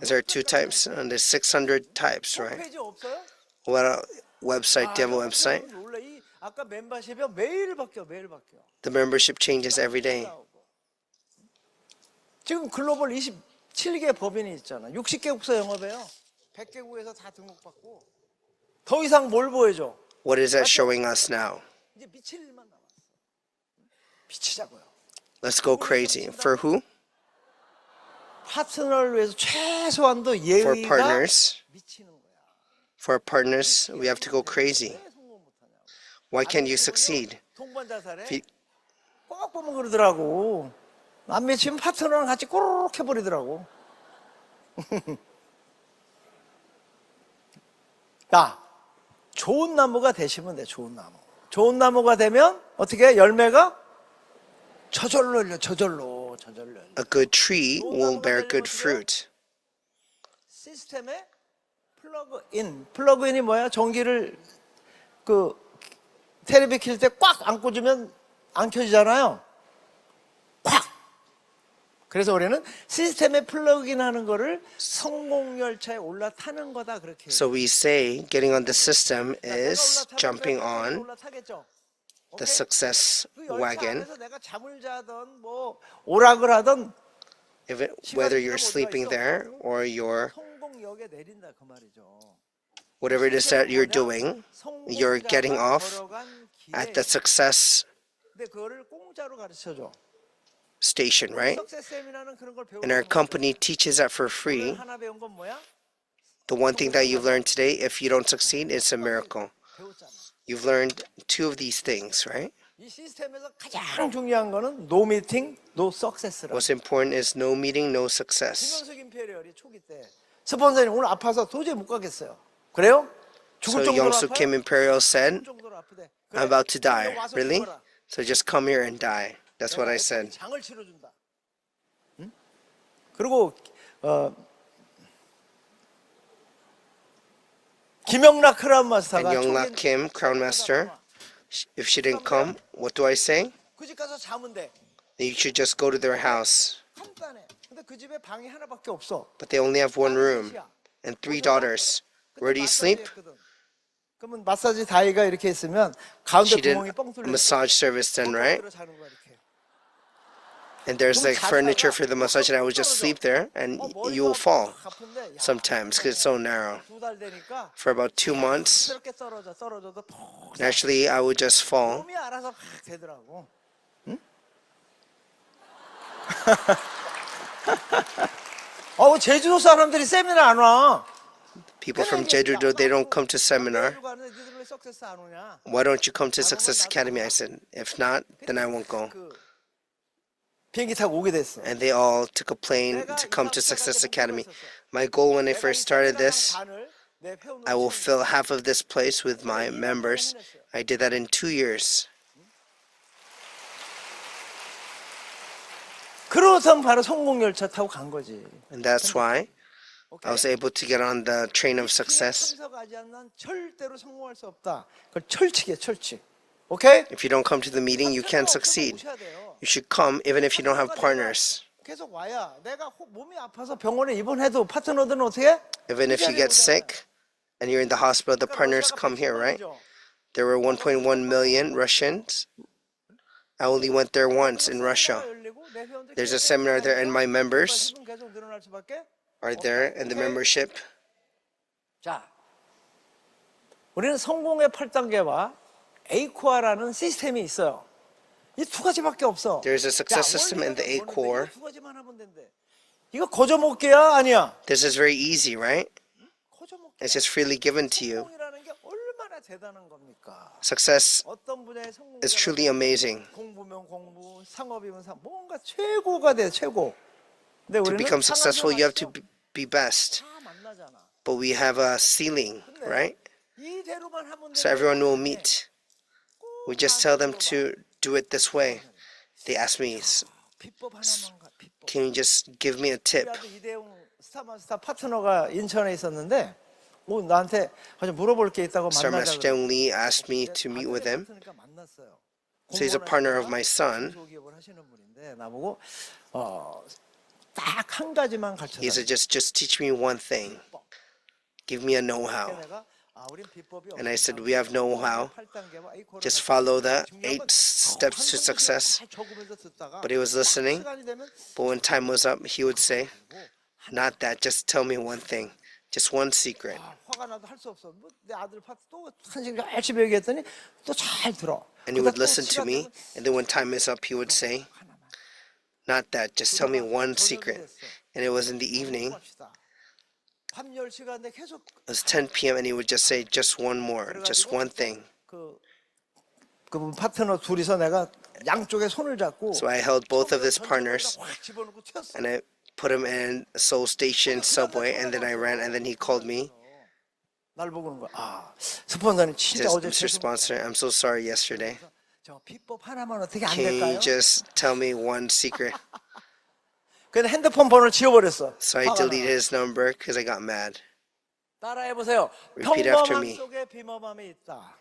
Is there 2 types? And there's 600 types, right? 홈페이지 없어요? What website? Do you have a website? 원래 이 아까 멤버십이 매일 바뀌어, 매일 바뀌어. The membership changes every day. 지금 글로벌 27개 법인이 있잖아. 60개국서 영업해요. 100개국에서 다 등록받고. 더 이상 뭘 보여줘? What is that showing us now? 이제 미칠 일만 남았어. 미치자고요. Let's go crazy. For who? 파트너를 위해서 최소한도 For 예의가 partners. 미치는 거야. For partners, we have to go crazy. 왜 성공 못하냐고. Why can't you succeed? 동반 자살에 If you- 꼭 보면 그러더라고. 안 미치면 파트너랑 같이 꼬르륵 해버리더라고. 야, 좋은 나무가 되시면 돼. 좋은 나무. 좋은 나무가 되면 어떻게 해? 열매가 저절로 열려. 저절로 열려. A good tree will bear good fruit. 시스템에 플러그인이 뭐야? 전기를 그 테레비 킬 때 꽉 안 꽂으면 안 켜지잖아요. 꽉. 그래서 우리는 시스템에 플러그인하는 거를 성공 열차에 올라타는 거다 그렇게. So we say getting on the system is jumping on 올라타겠죠. the success 그 열차 wagon. 안에서 내가 잠을 자던 뭐 오락을 하던 Whether you're sleeping there or you're 성공역에 내린다 그 말이죠. whatever it is that you're doing, you're getting off at the success 근데 그거를 공짜로 가르쳐 줘. station, right? 석세쌤이라는 그런 걸 And our company teaches that for free. 하나 배운 건 뭐야? The one thing that you've learned today, if you don't succeed, it's a miracle. 배웠잖아. You've learned 2 of these things, right? 이 시스템에서 가장 중요한 거는 no meeting, no success라. What's important is no meeting, no success. 김현숙 임페리얼이 초기 때 스폰서님 오늘 아파서 도저히 못 가겠어요. 그래요? So 죽을 정도로 Yongsoo Kim 아파요? Imperial said, 죽을 정도로 아프대. I'm about to die. 와서 Really? 죽어라. So just come here and die. That's what I 내가 said. 장을 치러준다. 그리고 김영락 크라운 And 마스터가 Young-Lak Kim, Crown Master, if she didn't come, what do I say? 그집 가서 자면 돼. Then you should just go to their house. 간단해. 근데 그 집에 방이 하나밖에 없어. But they only have one room and 3 daughters. Where do you sleep? 그러면 마사지 다이가 이렇게 있으면 가운데 She did 구멍이 뻥 a 뚫려. massage service then, right? 자는 거야, 이렇게. And there's like furniture for the massage, and I would just sleep there, and you will fall sometimes because it's so narrow. 2달 되니까 For about 2 months, 이렇게 떨어져도 푹 naturally, I would just fall. 몸이 알아서 막 되더라고. 응? 제주도 사람들이 세미나 안 와. People from Jeju-do, they don't come to seminar. 니들 왜 석세스 안 오냐? Why don't you come to Success Academy? I said, if not, then I won't go. 비행기 타고 오게 됐어. And they all took a plane to come to Success Academy. My goal when I first started this, I will fill half of this place with my members. I did that in 2 years. 그러선 바로 성공열차 타고 간 거지. And that's why I was able to get on the train of success. 참석하지 않는 절대로 성공할 수 없다. 그걸 철칙이야, 철칙. 오케이? If you don't come to the meeting, you can't succeed. You should come even if you don't have partners. 계속 와야 내가 몸이 아파서 병원에 입원해도 파트너들은 어떻게? Even if you get sick and you're in the hospital, the partners come here, right? There were 1.1 million Russians. I only went there once in Russia. There's a seminar there, and my members are there, and the membership. 자, 우리는 성공의 8단계와 에이코아라는 시스템이 있어요. 이 두 가지밖에 없어. There's a success system and the A core. 두 가지만 하면 된대. 이거 거저먹기야 아니야? This is very easy, right? 거저먹기. It's just freely given to you. 성공이라는 게 얼마나 대단한 겁니까? Success 어떤 분야의 성공 is truly amazing. 공부면 공부, 상업이면 상업, 뭔가 최고가 돼, 최고. 근데 To 우리는 become successful, you have to 상황에서 be best. 다 만나잖아. But we have a ceiling, right? 이대로만 하면 So everyone will meet. We just tell them to do it this way. They ask me, 비법 하나만 가. 비법. can you just give me a tip? 우리한테 이대용 스타마스터 파트너가 인천에 있었는데 나한테 좀 물어볼 게 있다고 Sir 만나자. Master Deokwoo Lee asked me to meet with him. 그러니까 만났어요. So he's a partner of my son. 기업을 하시는 분인데 나보고 딱 한 가지만 가르쳐. He said, just teach me one thing. Give me a know-how. And I said, we have know-how. Just follow the 8 steps to success. But he was listening. But when time was up, he would say, not that, just tell me one thing. Just one secret. 화가 나도 할 수 없어. 내 아들 파트 또 한식 열심히 얘기했더니 또 잘 들어. And he would listen to me. And then when time is up, he would say, not that, just tell me one secret. And it was in the evening. It was 10 p.m. and he would just say, just one more, just one thing. 그 파트너 둘이서 내가 양쪽에 손을 잡고 So I held both of his partners 집어넣고 튀었어. and I put him in Seoul Station subway, and then I ran, and then he called me. 날 보고는 거야. 스폰서님 He 진짜 says, 어제 Mr. Sponsor, I'm so sorry yesterday. 저 비법 하나만 어떻게 안 Can you 될까요? just tell me one secret? 그래서 핸드폰 번호를 지워버렸어. So I deleted his number because I got mad. 따라해 보세요. Repeat after 평범함 me. 속에 비범함이 있다.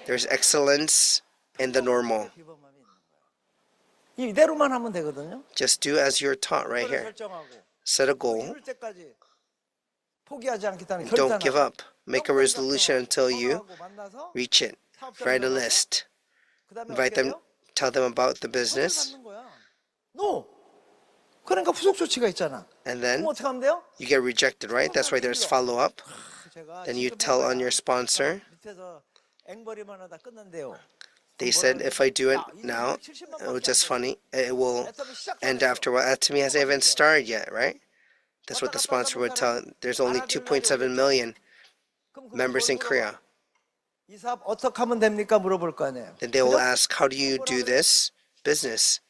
There's excellence in the normal. 비범함이 있는 거예요. 이대로만 하면 되거든요. Just do as you're taught right here. 설정하고 Set a goal. 이룰 때까지 포기하지 않겠다는 Don't give 결단하고 up. Make a resolution until you 만나서 reach it. Write a list. 그다음에 Invite them. Tell them about the business. 받는 거야. No. 그러니까 후속 조치가 있잖아. And 그럼 then 어떻게 하면 돼요? you get rejected, right? That's why there's follow-up. 제가 Then you 직접 tell on 해봐야 your sponsor. 밑에서 앵벌이만 하다 끝난대요. They said if I do it now, it was just funny. It will end after a while. Atomy hasn't even started yet, right? That's what the sponsor would tell. There's only 2.7 million members in Korea. 이 사업 어떻게 하면 됩니까? 물어볼 거 아니에요. Then they will ask, how do you do this business?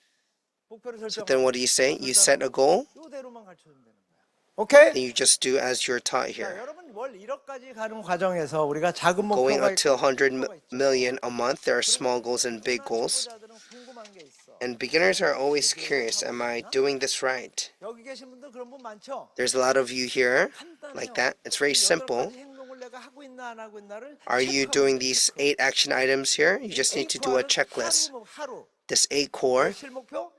목표를 So 설정. then what do you say? You set a goal, 이대로만 가르쳐주면 되는 거야. 오케이? then you just do as you're taught 자, here. 여러분 월 1억까지 가는 과정에서 우리가 작은 Going 목표가 until 있고 100 million a month, there are small goals and big goals. 초보자들은 궁금한 And beginners are always curious, am I doing this right? 여기 계신 분들 그런 분 많죠? There's a lot of you here like that. It's very simple. 행동을 내가 하고 있나 안 하고 있나를 Are you doing these 8 action items here? You just need to do a checklist. 하루 This 8 core 실목표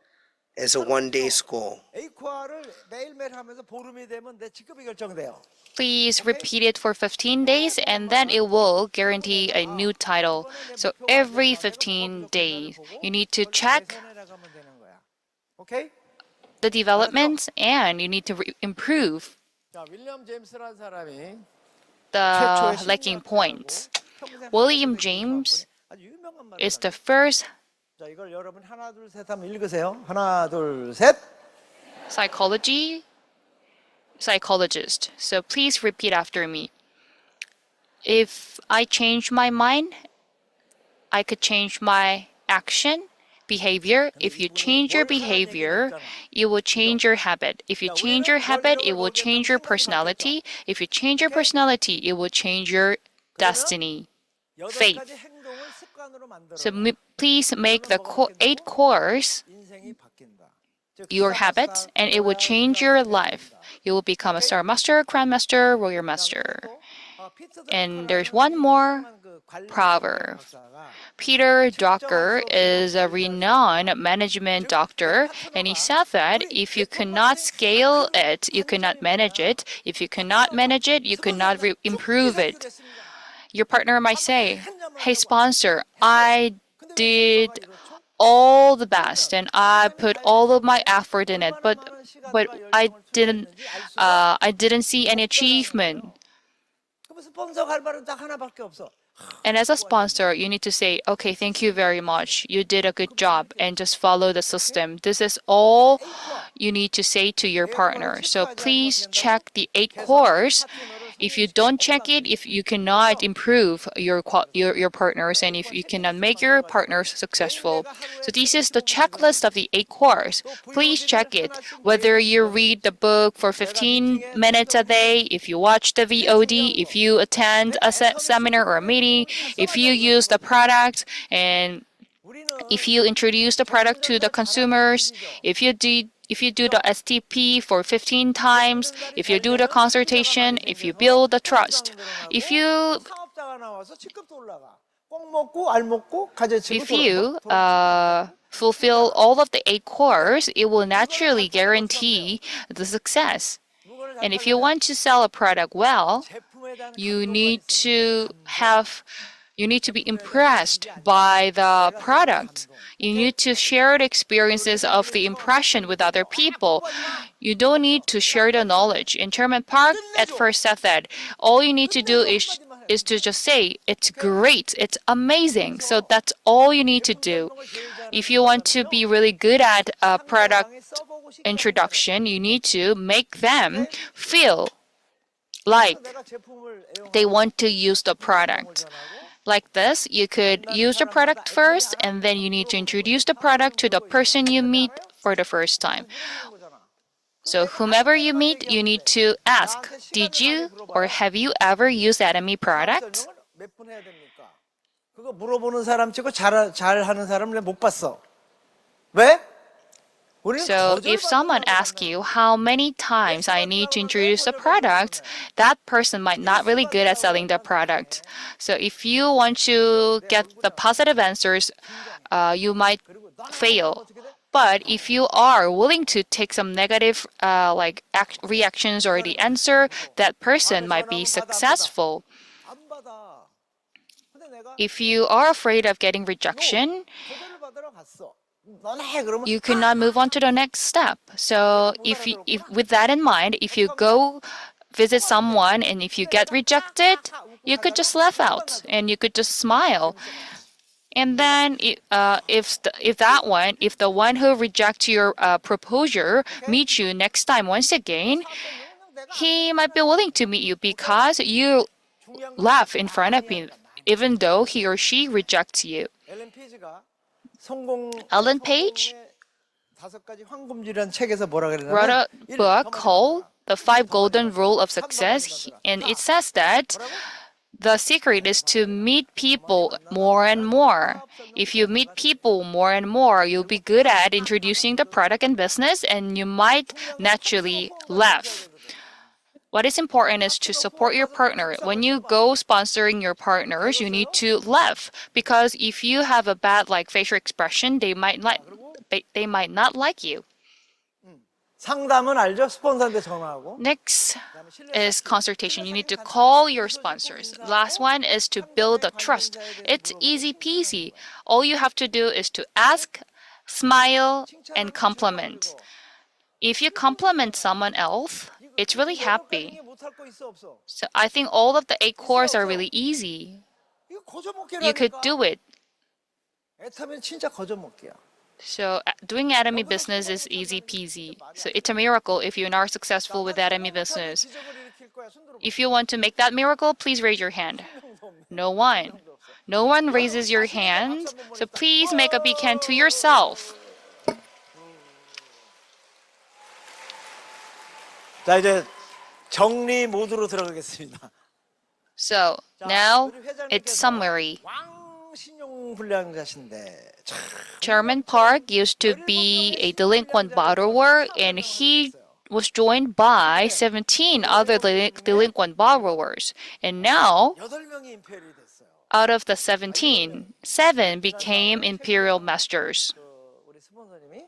is a one-day school. A코어를 매일매일 하면서 보름이 되면 내 직급이 결정돼요. Please repeat it for 15 days and then it will guarantee a new title. So every 15 days, you need to check 개선해나가면 되는 거야. 오케이? the developments and you need to improve 자, 윌리엄 제임스라는 사람이 the lacking points. William James 아주 유명한 말. is the first 자, 이걸 여러분 하나 둘 셋 한번 읽으세요. 하나 둘 셋. psychologist. So please repeat after me. If I change my mind, I could change my action, behavior. If you change your behavior, it will change your habit. If you change your habit, it will change your personality. If you change your personality, it will change your destiny. 여덟 faith. 가지 행동을 습관으로 만들어. So please make the 8 cores 인생이 바뀐다. 즉, your habits and it will change your life. You will become a Star Master, Grandmaster, Warrior Master. And there's one more proverb. Peter Drucker is a renowned management doctor, and he said that if you cannot scale it, you cannot manage it. If you cannot manage it, you cannot improve it. Your partner might say, "Hey, sponsor, I did all the best and I put all of my effort in it, but I didn't see any achievement." 그럼 스폰서 갈 말은 딱 하나밖에 없어. And as a sponsor, you need to say, "Okay, thank you very much. You did a good job," and just follow the system. This is all you need to say to your partner. So please check the 8 cores. If you don't check it, if you cannot improve your partners and if you cannot make your partners successful. So this is the checklist of the 8 cores. Please check it. Whether you read the book for 15 minutes a day, if you watch the VOD, if you attend a seminar or a meeting, if you use the product, and if you introduce the product to the consumers, if you do the STP for 15 times, if you do the consultation, if you build the trust, if you 사업자가 나와서 직급도 올라가. 꼭 먹고 알 먹고 가지치고 if you fulfill all of the 8 cores, it will naturally guarantee the success. And if you want to sell a product well, you need to be impressed by the product. You need to share the experiences of the impression with other people. You don't need to share the knowledge. In Chairman Park at first said that all you need to do is to just say, "It's great, it's amazing." So that's all you need to do. If you want to be really good at a product introduction, you need to make them feel like they want to use the product. Like this, you could use the product first and then you need to introduce the product to the person you meet for the first time. So whomever you meet, you need to ask, "Did you or have you ever used Atomy products?" 몇 분 해야 됩니까? 그거 물어보는 사람 치고 잘하는 사람을 못 봤어. 왜? So if someone asks you how many times I need to introduce the product, that person might not really good at selling the product. So if you want to get the positive answers, you might fail. But if you are willing to take some negative reactions or the answer, that person might be successful. 안 받아. 근데 내가 If you are afraid of getting rejection, 도전을 받으러 갔어. 넌 해. 그러면 you cannot move on to the next step. So if with that in mind, if you go visit someone and if you get rejected, you could just laugh out and you could just smile. And then if the one who rejects your proposal meets you next time once again, he might be willing to meet you because you laugh in front of him, even though he or she rejects you. Ellen Page 다섯 가지 황금줄이라는 책에서 뭐라 wrote a 그러냐면 book called The 5 Golden Rule of Success, and it says that The secret is to meet people more and more. If you meet people more and more, you'll be good at introducing the product and business, and you might naturally laugh. What is important is to support your partner. When you go sponsoring your partners, you need to laugh because if you have a bad facial expression, they might not like you. 상담은 알죠? 스폰서한테 전화하고. Next is consultation. You need to call your sponsors. Last one is to build the trust. It's easy peasy. All you have to do is to ask, smile, and compliment. If you compliment someone else, it's really happy. So I think all of the 8 cores are really easy. 이거 거저먹기라니까. You could do it. 애타면 진짜 거저먹기야. So doing Atomy business is easy peasy. So it's a miracle if you are successful with Atomy business. If you want to make that miracle, please raise your hand. No one. No one raises your hand. So please make a big hand to yourself. 자, 이제 정리 모드로 들어가겠습니다. So now it's summary. 왕신용 불량자신데 참 Chairman Park used to be a delinquent borrower and he was joined by 17 other delinquent borrowers. And now, 8명이 임페리얼이 됐어요. out of the 17, 7 became Imperial Masters. 우리 스폰서님이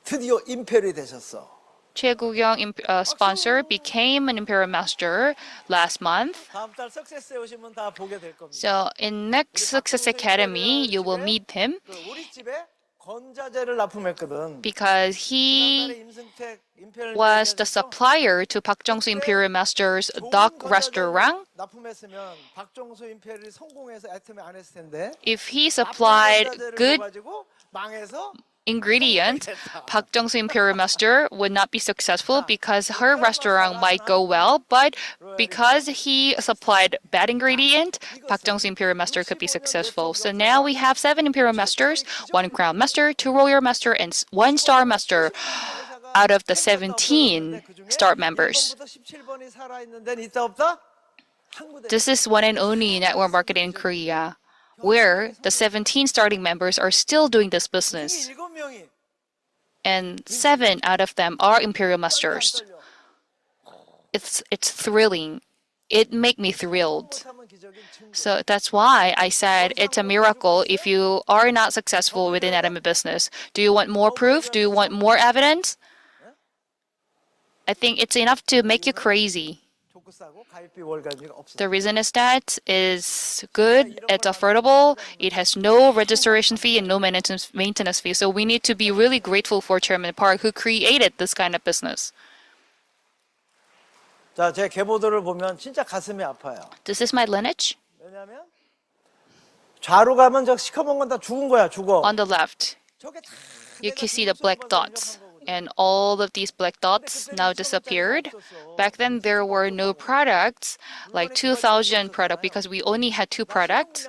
드디어 임페리얼이 되셨어. 최국영 sponsor became an Imperial Master last month. 다음 달 석세스에 오시면 다 보게 될 겁니다. So in next Success Academy, you will meet him 우리 집에 건자재를 납품했거든. because he 지난달에 임승택 임페리얼 was the supplier to Park Jong-soo Imperial Master's dog restaurant. 납품했으면 박정수 임페리얼이 성공해서 애터미 안 했을 텐데. If he supplied good 가지고 망해서 ingredient, Park Jong-soo Imperial Master would not be successful because her restaurant might go well, but because he supplied bad ingredient, Park Jong-soo Imperial Master could be successful. So now we have 7 Imperial Masters, 1 Crown Master, 2 Royal Master, and 1 Star Master out of the 17 star members. 17번이 살아 있는 데는 있다 없다? This is one and only network marketing in Korea, where the 17 starting members are still doing this business. 7명이 And 7 out of them are Imperial Masters. It's thrilling. It make me thrilled. So that's why I said it's a miracle if you are not successful within Atomy business. Do you want more proof? Do you want more evidence? I think it's enough to make you crazy. 조크 싸고 가입비 월간비가 없어. The reason is that it's good, it's affordable, it has no registration fee and no maintenance fee. So we need to be really grateful for Chairman Park who created this kind of business. 자, 제 계보들을 보면 진짜 가슴이 아파요. This is my lineage. 왜냐면 좌로 가면 저 시커먼 건 다 죽은 거야, 죽어. On the left, 저게 다 you can see the black dots. And all of these black dots now disappeared. Back then, there were no products, like 2,000 product, because we only had 2 products.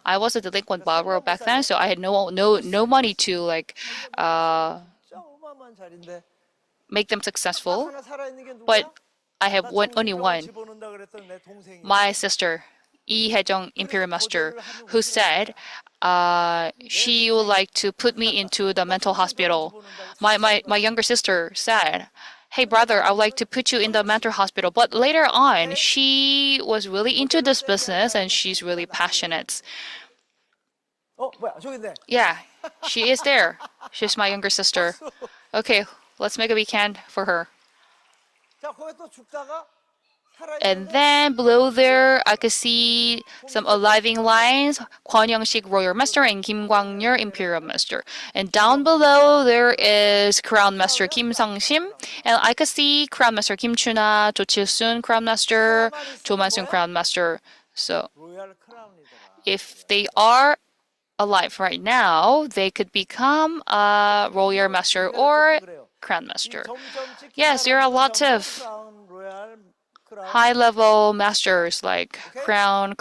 I was a delinquent borrower back then, so I had no money to 진짜 어마어마한 자리인데 make them successful. 하나 살아있는 게 누구야? But I have only one. 집어넣는다 그랬던 내 동생이. My sister, Lee Haejung Imperial Master, who said she would like to put me into the mental hospital. My younger sister said, "Hey brother, I would like to put you in the mental hospital." But later on, she was really into this business and she's really passionate. 뭐야, 저기 있네. Yeah, she is there. She's my younger sister. Okay, let's make a big hand for her. 자, 거기 또 죽다가 And then below there, I could see some living lines, Kwon Young-sik Royal Master and Kim Kwang-yeol Imperial Master. And down below, there is Crown Master Kim Sang-sim. And I could see Crown Master Kim Chuna, Jo Chil-sun Crown Master, Jo Man-sun Crown Master. So 로얄 크라운이더라. if they are alive right now, they could become a Royal Master or Crown Master. Yes, there are a lot of 크라운, 로얄, 크라운. high-level masters like crown.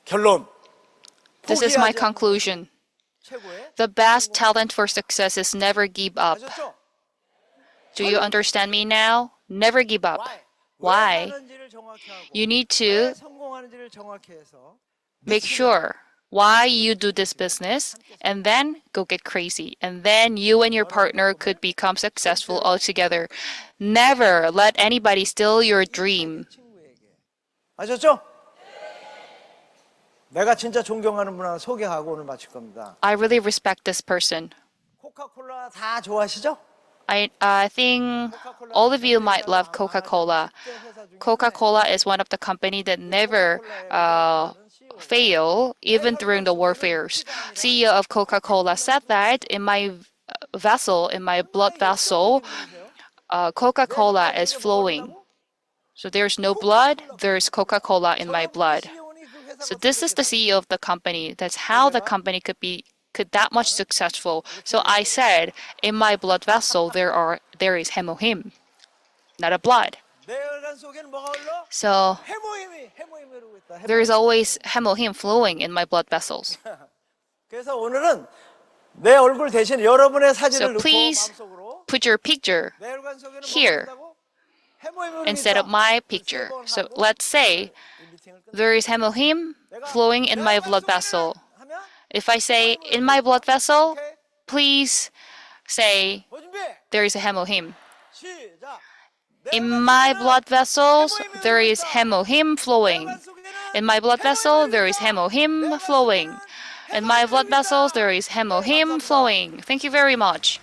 결론. This is my 포기하지 않는 conclusion. 최고의 The best talent for success is never give up. 아셨죠? Do you understand me now? Never give up. Why? Why? You need to make sure why you do this business and then go get crazy. And then you and your partner could become successful altogether. Never let anybody steal your dream. 아셨죠? 내가 진짜 존경하는 분 하나 소개하고 오늘 마칠 겁니다. I really respect this person. 코카콜라 다 좋아하시죠? I think all of you might love Coca-Cola. Coca-Cola is one of the company that never fail even during the warfares. CEO of Coca-Cola said that in my vessel, in my blood vessel, Coca-Cola is flowing. So there's no blood, there's Coca-Cola in my blood. So this is the CEO of the company. That's how the company could that much successful. So I said, in my blood vessel there is hemohim, not a blood. So there is always hemohim flowing in my blood vessels. 그래서 오늘은 내 얼굴 대신 여러분의 So 사진을 넣고 please 마음속으로 put your picture 내 혈관 속에는 here 뭐가 있다고? 헤모힘이 instead of my picture. So let's say there is hemohim flowing in my blood vessel. If I say in my blood vessel, please say there is a hemohim. In my blood vessels, there is hemohim flowing. In my blood vessel, there is hemohim flowing. In my blood vessels, there is hemohim flowing. Thank you very much.